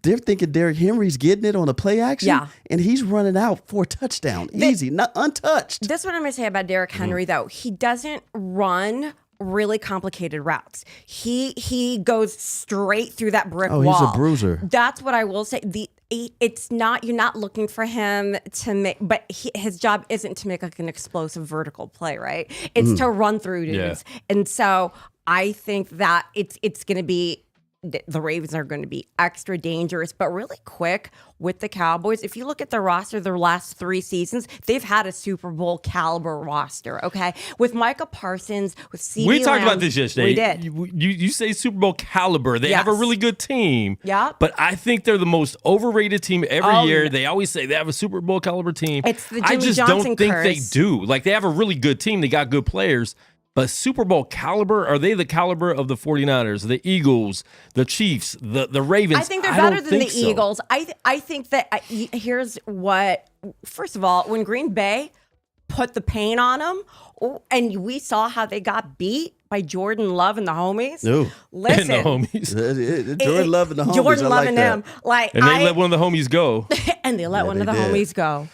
they're thinking Derrick Henry's getting it on a play action, Yeah. and he's running out for a touchdown, easy, not untouched. This is what I'm going to say about Derrick Henry, though. He doesn't run really complicated routes. He goes straight through that brick wall. Oh, he's a bruiser. That's what I will say. It's not, you're not looking for him to make, but his job isn't to make like an explosive vertical play, right? It's to run through dudes. Yeah. And so I think that it's going to be, the Ravens are going to be extra dangerous, but really quick with the Cowboys. If you look at their roster, their last 3 seasons, they've had a Super Bowl caliber roster, okay? With Micah Parsons, with CeeDee We talked Lamb, about this yesterday. We did. You say Super Bowl caliber. They have a Yes. really good team. Yeah. But I think they're the most overrated team every Oh, year. no. They always say they have a Super Bowl caliber team. It's the I Jimmy just Johnson don't think they curse. do. Like, they have a really good team. They got good players. But Super Bowl caliber, are they the caliber of the 49ers, the Eagles, the Chiefs, the Ravens? I think they're don't better than the think so. Eagles. I think that here's what. First of all, when Green Bay put the paint on them, and we saw how they got beat by Jordan Love and the homies. No. Listen, And the homies. Jordan Love and the homies. Jordan I Love like and that. them, like And they let one of the homies go and they let one of they the did. homies go.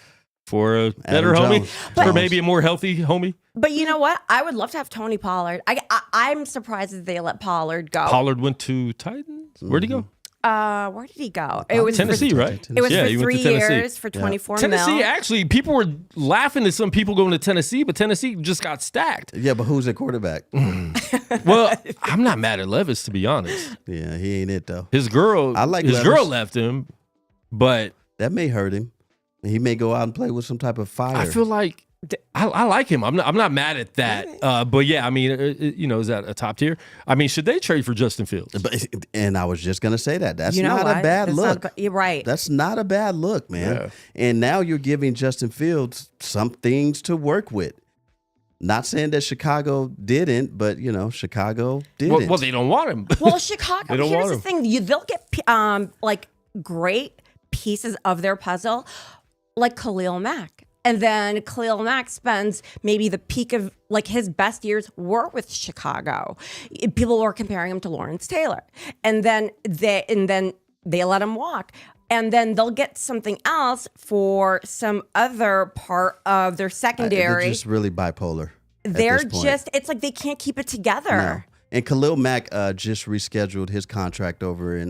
for a better Adam homie, Jones. for maybe a more healthy homie. But you know what? I would love to have Tony Pollard. I'm surprised that they let Pollard go. Pollard went to Titans. Where'd he go? Where did he go? It was Tennessee, for, right? It was Yeah, for he went 3 to Tennessee. years for 24 Tennessee, mil. actually, people were laughing at some people going to Tennessee, but Tennessee just got stacked. Yeah, but who's at quarterback? Well, I'm not mad at Levis, to be honest. Yeah, he ain't it though. His girl, I like his Levis. girl left him, but That may hurt him. He may go out and play with some type of fire. I feel like I like him. I'm not mad at that. But yeah, I mean, is that a top tier? I mean, should they trade for Justin Fields? And I was just gonna say that. That's You know not what? a bad That's look. you're right. That's not a bad look, man. Yeah. And now you're giving Justin Fields some things to work with. Not saying that Chicago didn't, but Chicago didn't. Well, they don't want him. Well, Chicago. They don't Here's want the him. thing: they'll get like great pieces of their puzzle, like Khalil Mack, and then Khalil Mack spends maybe the peak of like his best years were with Chicago. People were comparing him to Lawrence Taylor, and then they let him walk. And then they'll get something else for some other part of their secondary. They're just really bipolar. They're at this point. it's like they can't keep it together. No. And Khalil Mack just rescheduled his contract over in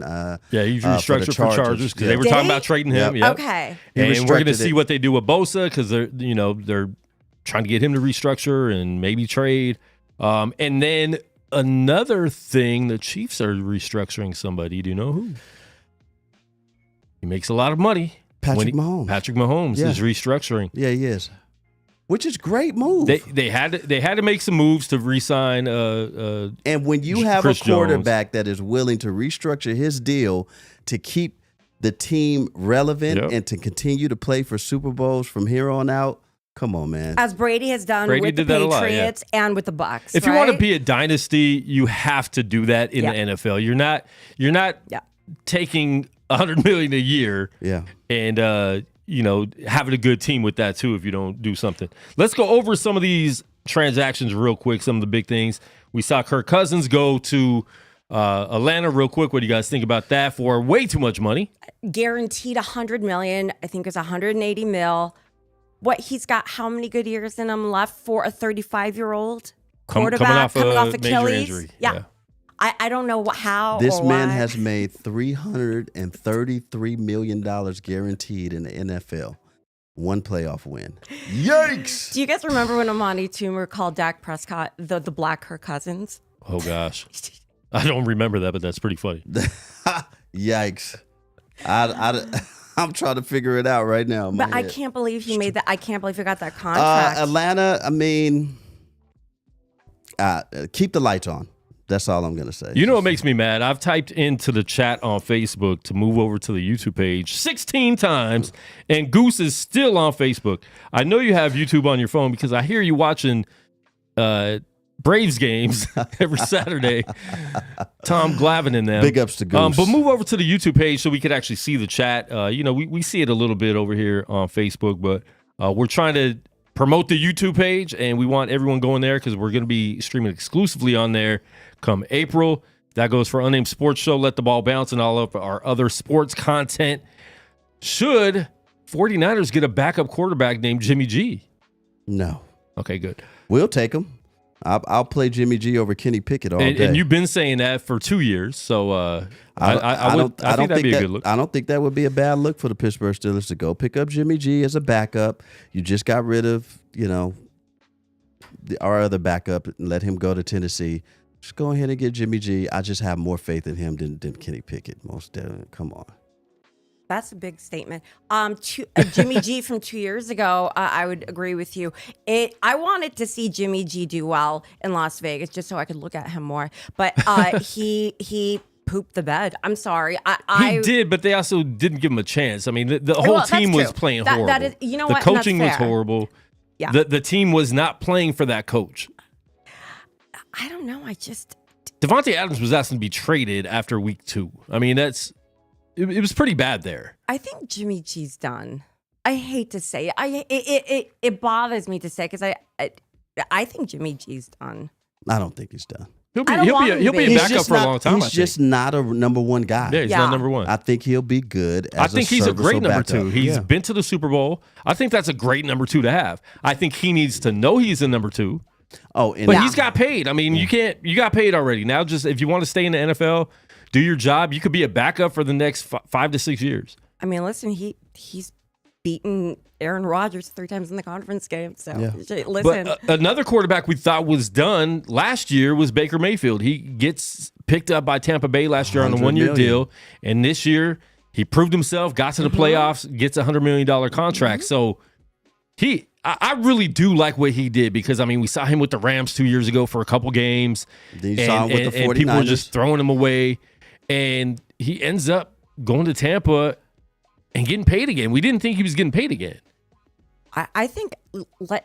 He's restructured for Chargers because they were Did talking he? about trading him. Yep. Yep. Okay. He And we're going to restructured see it. what they do with Bosa because they're trying to get him to restructure and maybe trade. And then another thing, the Chiefs are restructuring somebody. Do you know who? He makes a lot of money. Patrick Mahomes. Patrick Mahomes Yeah. is restructuring. Yeah, he is. Which is great move. They had to make some moves to re-sign. And when you have Chris a quarterback that is willing to restructure his deal to keep the team relevant Yep. and to continue to play for Super Bowls from here on out, come on, man. As Brady has done Brady with the did that a lot, yeah. Patriots and with the Bucks. If you want to right? be a dynasty, you have to do that in Yeah. the NFL. You're not Yeah. taking $100 million a year. Yeah. And having a good team with that too if you don't do something. Let's go over some of these transactions real quick, some of the big things. We saw Kirk Cousins go to Atlanta real quick. What do you guys think about that for way too much money? Guaranteed $100 million. I think it's $180 million. What, he's got how many good years in him left for a 35-year-old quarterback coming off major Achilles? injury. Yeah. I don't know how This or man why. has made $333 million guaranteed in the NFL. One playoff win. Yikes! Do you guys remember when Amani Toomer called Dak Prescott the black Kirk Cousins? Oh gosh. I don't remember that, but that's pretty funny. Yikes! I'm trying to figure it out right now. in my But I head. can't believe he made that. I can't believe he got that contract. Atlanta, I mean, keep the lights on. That's all I'm going to say. You know what makes me mad? I've typed into the chat on Facebook to move over to the YouTube page 16 times, and Goose is still on Facebook. I know you have YouTube on your phone because I hear you watching Braves games every Saturday. Tom Glavine and them. Big ups to Goose. But move over to the YouTube page so we could actually see the chat. We see it a little bit over here on Facebook, but we're trying to promote the YouTube page, and we want everyone going there because we're going to be streaming exclusively on there come April. That goes for Unnamed Sports Show, Let the Ball Bounce, and all of our other sports content. Should 49ers get a backup quarterback named Jimmy G? No. Okay, good. We'll take him. I'll play Jimmy G over Kenny Pickett all day. And you've been saying that for 2 years, so I think that'd be a good look. I don't think that would be a bad look for the Pittsburgh Steelers to go pick up Jimmy G as a backup. You just got rid of, our other backup and let him go to Tennessee. Just go ahead and get Jimmy G. I just have more faith in him than Kenny Pickett. Most definitely. Come on. That's a big statement. Jimmy G from 2 years ago, I would agree with you. I wanted to see Jimmy G do well in Las Vegas just so I could look at him more. But he pooped the bed. I'm sorry. He did, but they also didn't give him a chance. I mean, the whole team was playing horrible. That is, you know the what? coaching And was that's fair. horrible. Yeah. The team was not playing for that coach. I don't know. Devontae Adams was asked to be traded after week 2. I mean, it was pretty bad there. I think Jimmy G's done. I hate to say it. It bothers me to say because I think Jimmy G's done. I don't think he's done. He'll I don't want him be to a be. backup for a long time. He's just not a number one guy. Yeah, he's not number one. I think he'll be good as I think he's a great number serviceable 2. backup. He's Yeah. been to the Super Bowl. I think that's a great number 2 to have. I think he needs to know he's a number 2. Oh, and But he's got paid. I mean, you got paid already. Now, just if you want to stay in the NFL, do your job. You could be a backup for the next 5 to 6 years. I mean, listen, he's beaten Aaron Rodgers 3 times in the conference game. So listen, But another quarterback we thought was done last year was Baker Mayfield. He gets picked up by Tampa Bay last year on a 1-year deal, and this year he proved himself, got to the playoffs, gets a $100 million contract. So I really do like what he did because, I mean, we saw him with the Rams 2 years ago for a couple games. Then you saw him with the 49ers. And people were just throwing him away. And he ends up going to Tampa and getting paid again. We didn't think he was getting paid again. I think,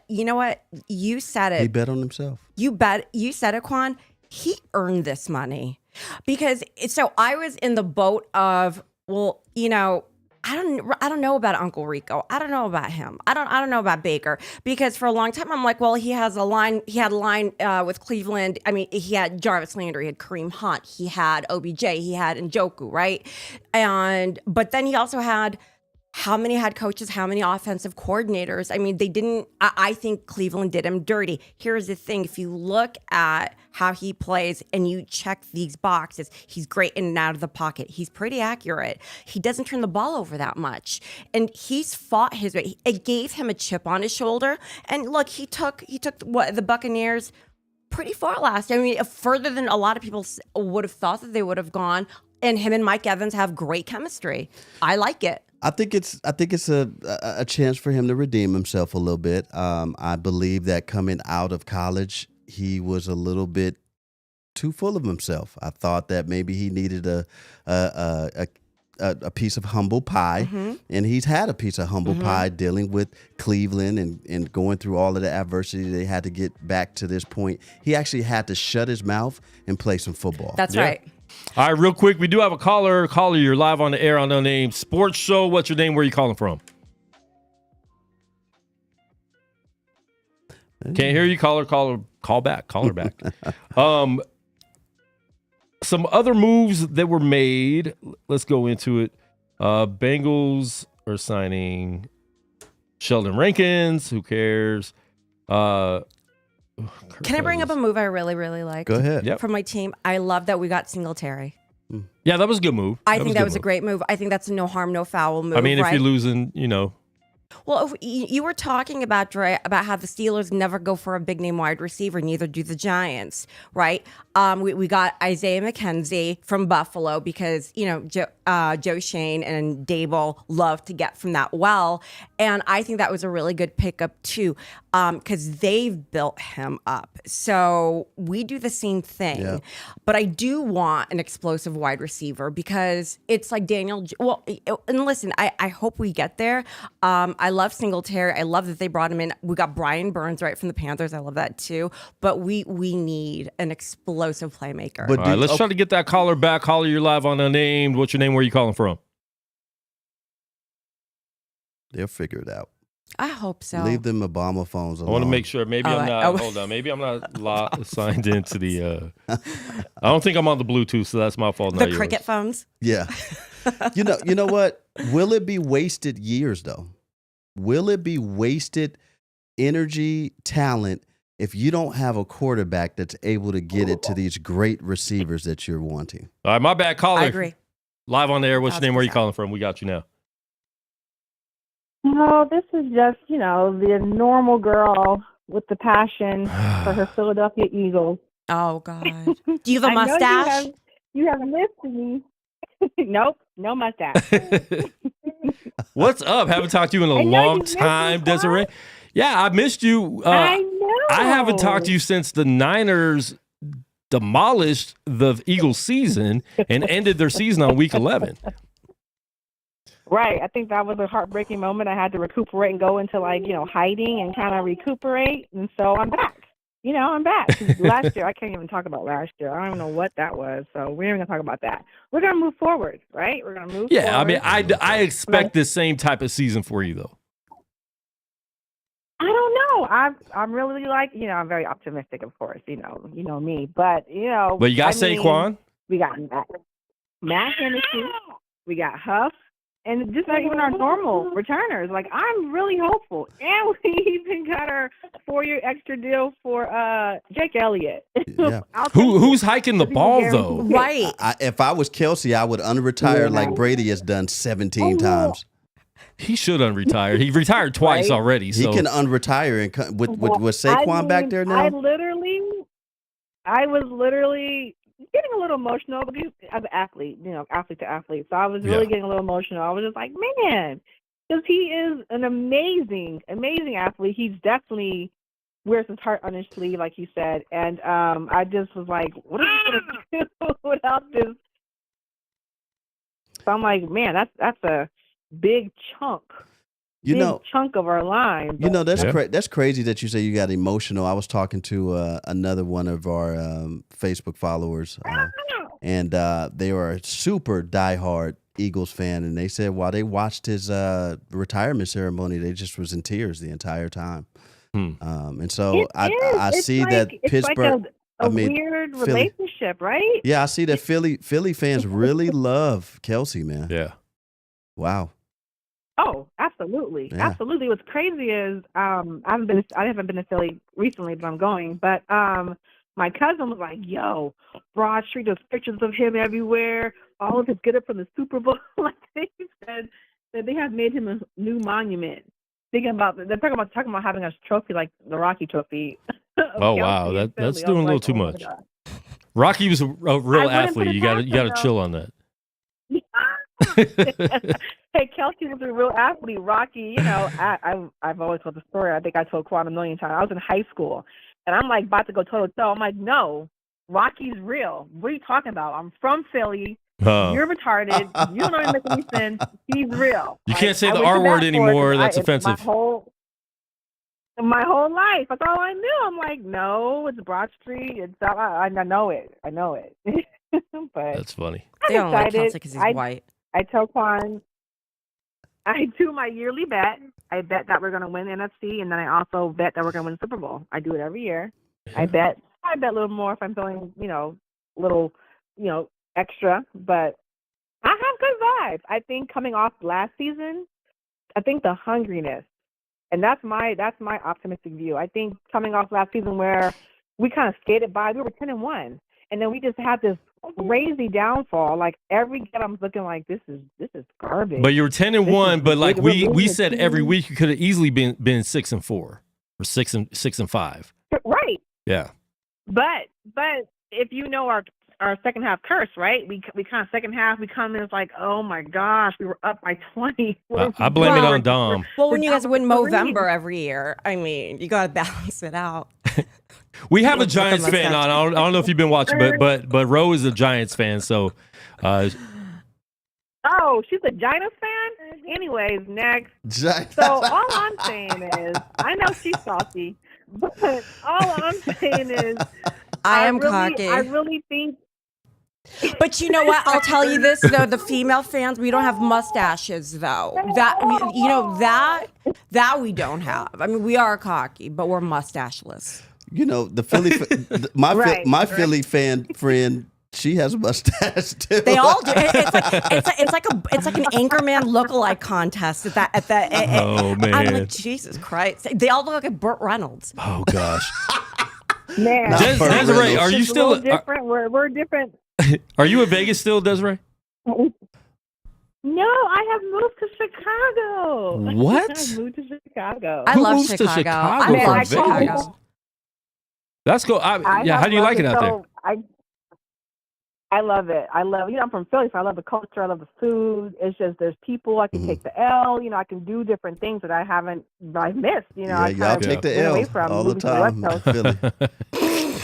you know what? You said it. He bet on himself. You said it, Quan. He earned this money. Because, so I was in the boat of, well, you know, I don't know about Uncle Rico. I don't know about him. I don't know about Baker, because for a long time I'm like, well, he had a line with Cleveland. I mean, he had Jarvis Landry, he had Kareem Hunt, he had OBJ, he had Njoku, right? But then he also had how many head coaches, how many offensive coordinators? I mean, I think Cleveland did him dirty. Here's the thing. If you look at how he plays and you check these boxes, he's great in and out of the pocket. He's pretty accurate. He doesn't turn the ball over that much. And he's fought his way. It gave him a chip on his shoulder. And look, he took the Buccaneers pretty far last. I mean, further than a lot of people would have thought that they would have gone. And him and Mike Evans have great chemistry. I like it. I think it's a chance for him to redeem himself a little bit. I believe that coming out of college, he was a little bit too full of himself. I thought that maybe he needed a piece of humble pie, and he's had a piece of humble pie dealing with Cleveland and going through all of the adversity they had to get back to this point. He actually had to shut his mouth and play some football. That's right. All right, real quick, we do have a caller. Caller, you're live on the air on Unnamed Sports Show. What's your name? Where are you calling from? Can't hear you. Call back. Call her back. Some other moves that were made. Let's go into it. Bengals are signing Sheldon Rankins. Who cares? Can I bring up a move I really, really like? Go ahead. Yep. From my team, I love that we got Singletary. Yeah, that was a good move. I think that was a great move. I think that's a no harm, no foul move. I mean, right? if you're losing, you know. Well, you were talking about, Dre, about how the Steelers never go for a big name wide receiver, neither do the Giants, right? We got Isaiah McKenzie from Buffalo because, you know, Joe Shane and Dable love to get from that well. And I think that was a really good pickup too, because they've built him up. So we do the same thing. Yeah. But I do want an explosive wide receiver because it's like Daniel. Well, and listen, I hope we get there. I love Singletary. I love that they brought him in. We got Brian Burns right from the Panthers. I love that too. But we need an explosive playmaker. All right, let's try to get that caller back. Caller, you're live on Unnamed. What's your name? Where are you calling from? They'll figure it out. I hope so. Leave them Obama phones alone. I want to make sure. Maybe I'm not. Hold on. Maybe I'm not signed into the. I don't think I'm on the Bluetooth, so that's my fault. The cricket phones. Yeah. You know what? Will it be wasted years though? Will it be wasted energy, talent, if you don't have a quarterback that's able to get it to these great receivers that you're wanting? All right, my bad, caller. I agree. Live on the air. What's your name? Where are you calling from? We got you now. No, this is just, you know, the normal girl with the passion for her Philadelphia Eagles. Oh, God. Do you have a mustache? You have missed me. Nope, no mustache. What's up? Haven't talked to you in a long time, Desiree. Yeah, I missed you. I know. I haven't talked to you since the Niners demolished the Eagles season and ended their season on week 11. Right. I think that was a heartbreaking moment. I had to recuperate and go into hiding and kind of recuperate. And so I'm back. I'm back. Last year, I can't even talk about last year. I don't even know what that was. So we're not going to talk about that. We're going to move forward, right? We're going to move forward. Yeah, I mean, I expect the same type of season for you, though. I don't know. I'm really I'm very optimistic, of course. You know me. But, But you got Saquon. We got Matt Hennessy. We got Huff. And just like even our normal returners, I'm really hopeful. And we even got our 4-year extra deal for Jake Elliott. Yeah. Who's hiking the ball, though? Right. If I was Kelsey, I would unretire like Brady has done 17 times. He should unretire. He retired twice already. So. He can unretire and with Saquon back there now. I was literally getting a little emotional because as an athlete, athlete to athlete. So I was really getting a little emotional. I was just like, man, because he is an amazing athlete. He's definitely wears his heart on his sleeve, like you said. And I just was like, what are we going to do without this? So I'm like, man, that's a big chunk. Chunk of our line. But, that's crazy that you say you got emotional. I was talking to another one of our Facebook followers, and they were a super diehard Eagles fan, and they said while they watched his retirement ceremony, they just was in tears the entire time. And so I see that Pittsburgh. Like a weird relationship, right? Yeah, I see that Philly fans really love Kelsey, man. Yeah. Wow. Oh, absolutely, absolutely. What's crazy is I haven't been to Philly recently, but I'm going. But my cousin was like, "Yo, Broad Street, there's pictures of him everywhere. All of his get up from the Super Bowl." Like they said that they have made him a new monument. They're talking about having a trophy like the Rocky Trophy. Oh wow, that's doing a little too much. Rocky was a real athlete. You got to chill on that. Hey, Kelsey was a real athlete. Rocky, I've always told the story. I think I told Quan a million times. I was in high school, and I'm like about to go toe to toe. I'm like, no, Rocky's real. What are you talking about? I'm from Philly. You're retarded. You don't even make any sense. He's real. You can't say the R word anymore. That's offensive. My whole life. That's all I knew. I'm like, no, it's Broad Street. I know it. But that's funny. They don't like Kelsey because he's white. I tell Quan, I do my yearly bet. I bet that we're going to win NFC, and then I also bet that we're going to win the Super Bowl. I do it every year. Yeah. I bet a little more if I'm feeling, a little, extra. But I have good vibes. I think coming off last season, I think the hungriness, and that's my optimistic view. I think coming off last season where we kind of skated by, we were 10-1, and then we just had this crazy downfall. Like every game, I'm looking like this is garbage. But you were 10-1, but like we said every week you could have easily been 6-4 or 6-5. Right. Yeah. But if our second half curse, right? We kind of second half we come in, it's like, oh my gosh, we were up by 20. I blame it on Dom. Well, when you guys win Movember every year, I mean, you got to balance it out. We have a Giants fan on. I don't know if you've been watching, but Ro is a Giants fan, so. Oh, she's a Giants fan? Anyways, next. So all I'm saying is, I know she's salty, but all I'm saying is, I am cocky. I really think. But you know what? I'll tell you this though: the female fans, we don't have mustaches though. That we don't have. I mean, we are cocky, but we're mustacheless. The Philly, my Philly fan friend, she has a mustache too. They all do. It's like an Anchorman lookalike contest at that. Oh man! I'm like, Jesus Christ! They all look like Burt Reynolds. Oh gosh. Man, Desiree, are you still different? We're different. Are you in Vegas still, Desiree? No, I have moved to Chicago. What? I moved to Chicago. I love Chicago. I love Chicago. That's cool. How do you like it out there? I love it. I'm from Philly, so I love the culture. I love the food. It's just there's people. I can take the L. I can do different things that I missed. Y'all take the L away from all the time.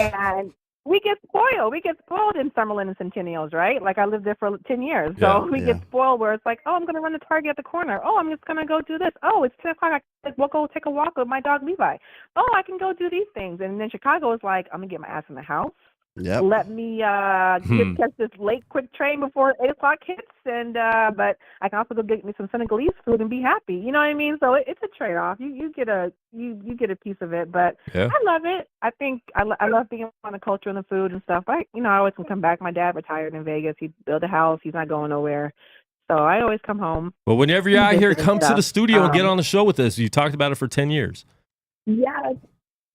And we get spoiled. We get spoiled in Summerlin and Centennials, right? Like I lived there for 10 years, so we get spoiled where it's like, oh, I'm going to run the Target at the corner. Oh, I'm just going to go do this. Oh, it's 10 o'clock. We'll go take a walk with my dog Levi. Oh, I can go do these things. And then Chicago is like, I'm going to get my ass in the house. Yep. Let me catch this late quick train before 8 o'clock hits, and but I can also go get me some Senegalese food and be happy. You know what I mean? So it's a trade off. You get a piece of it, but I love it. I think I love being on the culture and the food and stuff. I always can come back. My dad retired in Vegas. He built a house. He's not going nowhere. So I always come home. Well, whenever you're out here, come to the studio and get on the show with us. You talked about it for 10 years. Yeah.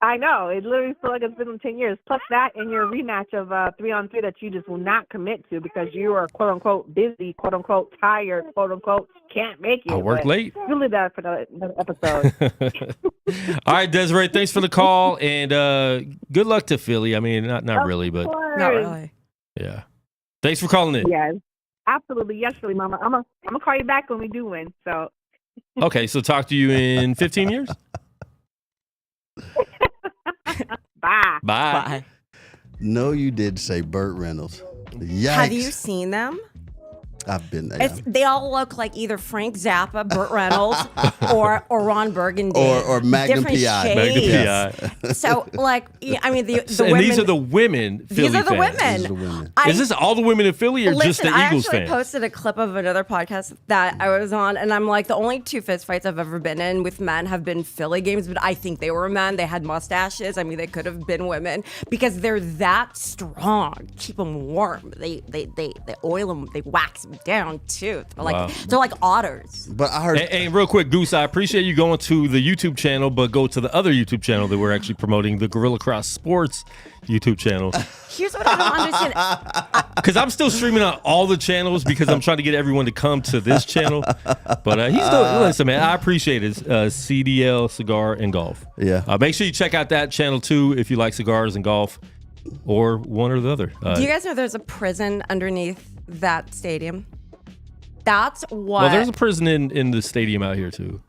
I know. It literally feels like it's been 10 years. Plus that and your rematch of 3-on-3 that you just will not commit to because you are, quote unquote, busy, quote unquote, tired, quote unquote, can't make it. I work late. We'll leave that for another episode. All right, Desiree, thanks for the call and good luck to Philly. I mean, not really, but. Not really. Yeah. Thanks for calling in. Yes, absolutely. Yes, really, Mama. I'm gonna call you back when we do win. So. Okay, so talk to you in 15 years? Bye. Bye. No, you did say Burt Reynolds. Yikes. Have you seen them? I've been there. They all look like either Frank Zappa, Burt Reynolds, or Ron Burgundy, or Magnum Different PI. Magnum shades. PI. So, like, I mean, the And women. these are the women. Philly These are the fans. women. These are the women. Is this all the women in Philly or just the I Eagles actually fans? posted a clip of another podcast that I was on, and I'm like, the only two fist fights I've ever been in with men have been Philly games, but I think they were men. They had mustaches. I mean, they could have been women because they're that strong. Keep them warm. They oil them. They wax them down too. They're like otters. But I heard. Hey, real quick, Goose, I appreciate you going to the YouTube channel, but go to the other YouTube channel that we're actually promoting, the Gorilla Cross Sports YouTube channel. Here's what I don't understand. Because I'm still streaming on all the channels because I'm trying to get everyone to come to this channel. But he's doing, listen, man, I appreciate it. CDL, Cigar, and Golf. Yeah. Make sure you check out that channel too if you like cigars and golf or one or the other. Do you guys know there's a prison underneath that stadium? That's what. Well, there's a prison in the stadium out here too.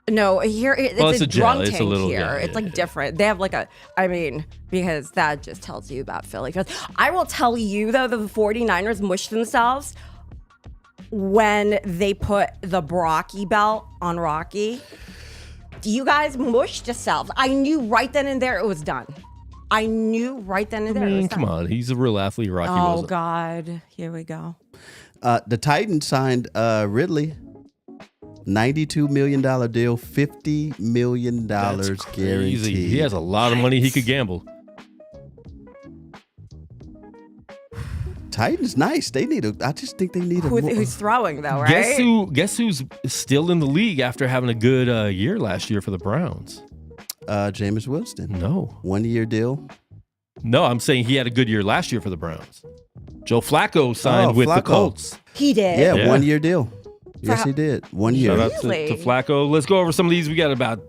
No, here it's a jail. drunk It's tank a little- here. yeah, it's yeah, like different. They have like because that just tells you about Philly. I will tell you though, the 49ers mushed themselves when they put the Brocky belt on Rocky. You guys mushed yourselves. I knew right then and there it was done. I knew right then and there it was done. Come on, he's a real athlete. Rocky Oh was. God, here we go. The Titans signed Ridley. $92 million deal, $50 million That's guaranteed. crazy. He has a lot of money he could gamble. Titans, nice. They need I just think they need a. Who's throwing though, right? Guess who's still in the league after having a good year last year for the Browns? Jameis Winston. No. 1 year deal. No, I'm saying he had a good year last year for the Browns. Joe Flacco signed with the Flacco. Colts. He did. Yeah, 1 year deal. Yes, he did. 1 year. Shout out to Flacco. Let's go over some of these. We got about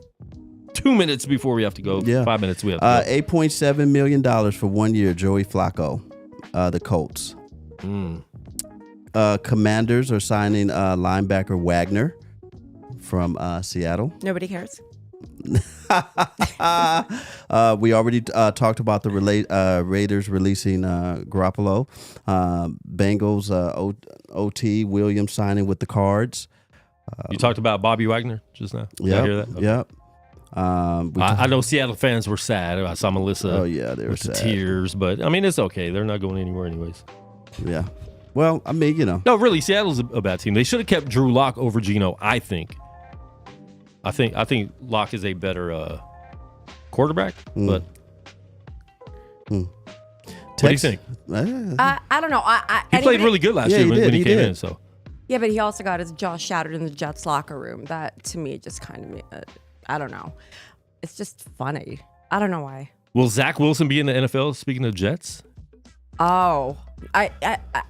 2 minutes before we have to go. Yeah. 5 minutes we have to go. $8.7 million for 1 year, Joey Flacco, the Colts. Commanders are signing linebacker Wagner from Seattle. Nobody cares. We already talked about the Raiders releasing Garoppolo. Bengals OT Williams signing with the Cards. You talked about Bobby Wagner just now. Did I hear that? Okay. Yep. I know Seattle fans were sad. I saw Melissa. Oh yeah, they were with sad. the tears, but I mean it's okay. They're not going anywhere anyways. Yeah. Well, I mean, No, really, Seattle's a bad team. They should have kept Drew Lock over Geno. I think Lock is a better quarterback. But what do you think? I don't know. He played really good last Yeah, year he when did, he he came did. in. So Yeah, but he also got his jaw shattered in the Jets locker room. That to me just kind of, I don't know. It's just funny. I don't know why. will Zach Wilson be in the NFL? Speaking of Jets, Oh, I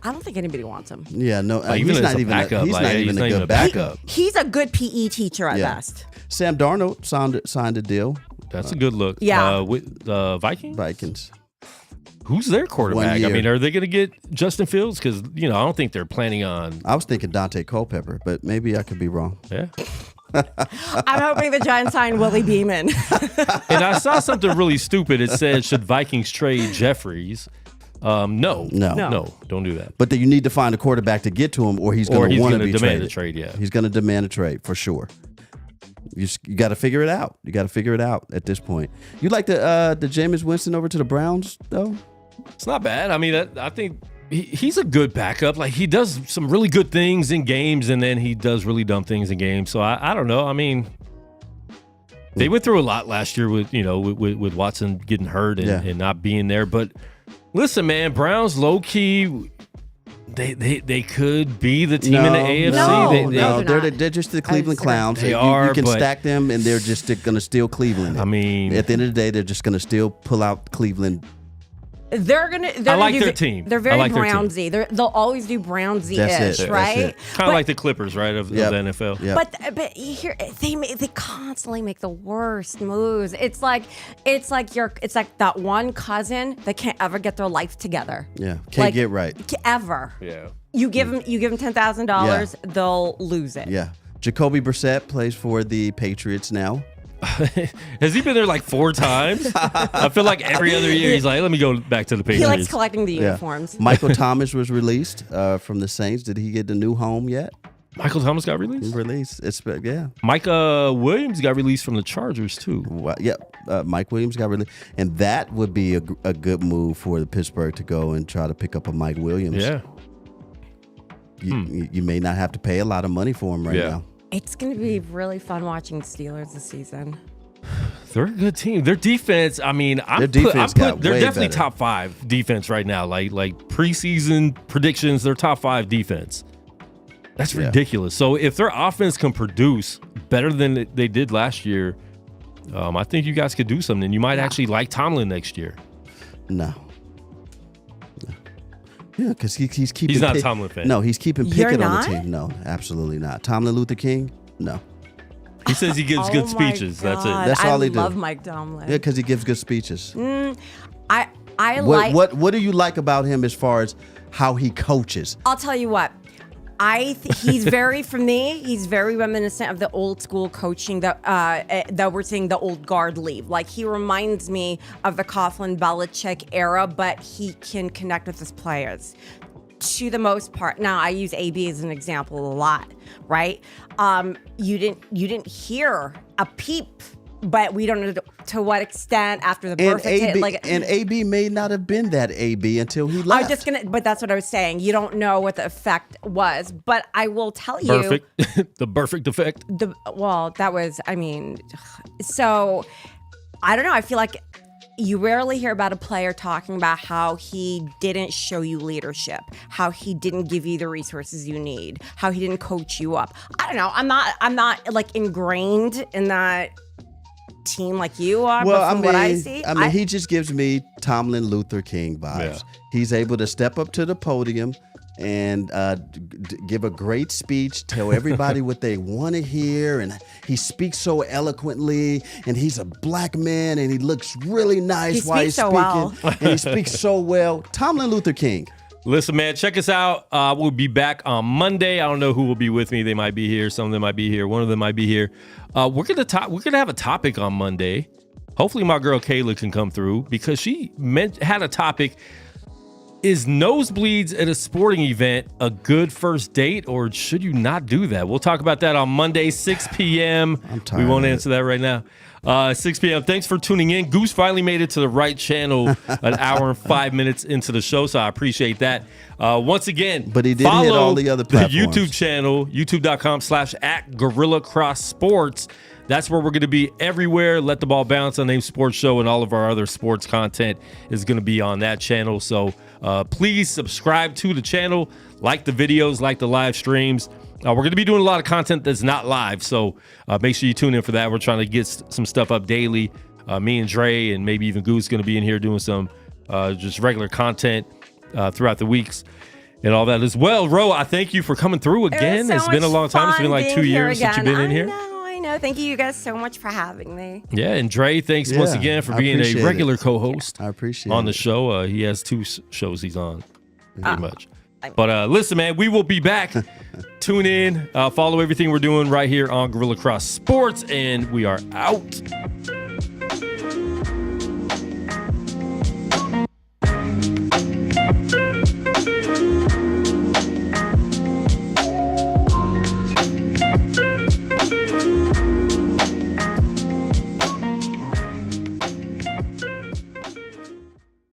don't think anybody wants him. Yeah, no, even he's as not a even backup, he's like, not he's even not a even good a backup. He's a good PE teacher at Yeah. best. Sam Darnold signed a deal. that's a good look. Yeah. With Vikings. Vikings. Who's their quarterback? I year. mean, are they going to get Justin Fields? Because I don't think they're planning on. I was thinking Dante Culpepper, but maybe I could be wrong. Yeah. I'm hoping the Giants sign Willie Beeman. And I saw something really stupid. It said, should Vikings trade Jeffries? No, don't do that. But you need to find a quarterback to get to him, or he's going to want to be demand traded. a trade. Yeah, He's going to demand a trade for sure. You got to figure it out. You got to figure it out at this point. You like the Jameis Winston over to the Browns though? it's not bad. I mean, I think he's a good backup. Like he does some really good things in games, and then he does really dumb things in games. So I don't know. I mean, they went through a lot last year with with Watson getting hurt and not being there. But listen, man, Browns low key. They could be the team in the AFC. No, They're just the Cleveland Clowns. They You are, can but- stack them, and they're just going to steal Cleveland. I mean, at the end of the day, they're just going to still pull out Cleveland. They're gonna. I like their team. They're I very like their team. Brownsy. They'll always do Brownsy-ish, That's it. right? That's it. kind of like the Clippers, right, of the NFL. Yep. But here they constantly make the worst moves. It's like that one cousin that can't ever get their life together. Yeah, can't Like, get right. Ever. Yeah. You give them $10,000, they'll lose it. Yeah. Jacoby Brissett plays for the Patriots now. Has he been there like 4 times? I feel like every other year he's like, let me go back to the Patriots. He likes collecting the uniforms. Michael Thomas was released from the Saints. Did he get a new home yet? Michael Thomas got released? Yeah. Mike Williams got released from the Chargers too. Well, Mike Williams got released. And that would be a good move for the Pittsburgh to go and try to pick up a Mike Williams. Yeah. You may not have to pay a lot of money for him now. It's going to be really fun watching Steelers this season. They're a good team. Their defense, I mean, Their defense got they're way definitely better. top 5 defense right now. Like preseason predictions, they're top 5 defense. That's ridiculous. So if their offense can produce better than they did last year, I think you guys could do something. You might actually like Tomlin next year. No. Yeah, because he's keeping. He's not a Tomlin fan. No, he's keeping You're Pickett on not? the team. No, absolutely not. Tomlin Luther King? No. He says he gives good Oh my speeches. That's it. God, That's all he do. I love Mike Tomlin. Yeah, because he gives good speeches. I like. What do you like about him as far as how he coaches? I'll tell you what. He's very, for me, he's very reminiscent of the old school coaching that we're seeing the old guard leave. Like, he reminds me of the Coughlin Belichick era, but he can connect with his players to the most part. Now, I use AB as an example a lot, right? You didn't hear a peep, but we don't know to what extent after the birth And AB may not have been that AB until he left. but that's what I was saying. You don't know what the effect was, but I will tell you. Perfect. The perfect effect. So I don't know. I feel like you rarely hear about a player talking about how he didn't show you leadership, how he didn't give you the resources you need, how he didn't coach you up. I don't know. I'm not like ingrained in that team like you are, but from what I see. He just gives me Tomlin Luther King vibes. Yeah. He's able to step up to the podium and give a great speech, tell everybody what they want to hear, and he speaks so eloquently, and he's a black man, and he looks really nice while he's so speaking, well. and he speaks so well. Tomlin Luther King. Listen, man, check us out. We'll be back on Monday. I don't know who will be with me. They might be here. Some of them might be here. One of them might be here. We're gonna have a topic on Monday. Hopefully, my girl Kayla can come through because she had a topic. Is nosebleeds at a sporting event a good first date, or should you not do that? We'll talk about that on Monday, 6 p.m. I'm tired. We won't answer that right now. 6 p.m. Thanks for tuning in. Goose finally made it to the right channel an hour and 5 minutes into the show, so I appreciate that. Once again, But he did hit all the other platforms. The YouTube channel, youtube.com/@GorillaCrossSports. That's where we're going to be everywhere. Let the Ball Bounce, Unnamed Sports Show, and all of our other sports content is going to be on that channel. So please subscribe to the channel, like the videos, like the live streams. We're going to be doing a lot of content that's not live, so make sure you tune in for that. We're trying to get some stuff up daily. Me and Dre and maybe even Goose going to be in here doing some just regular content throughout the weeks and all that as well. Ro, I thank you for coming through again. It's been a long time. It's been like 2 years since you've been in here. I know. Thank you guys so much for having me. Yeah, and Dre, thanks once again for being a regular co-host I appreciate on the it. show. He has 2 shows he's on, pretty much. But listen, man, we will be back. Tune in, follow everything we're doing right here on Gorilla Cross Sports, and we are out.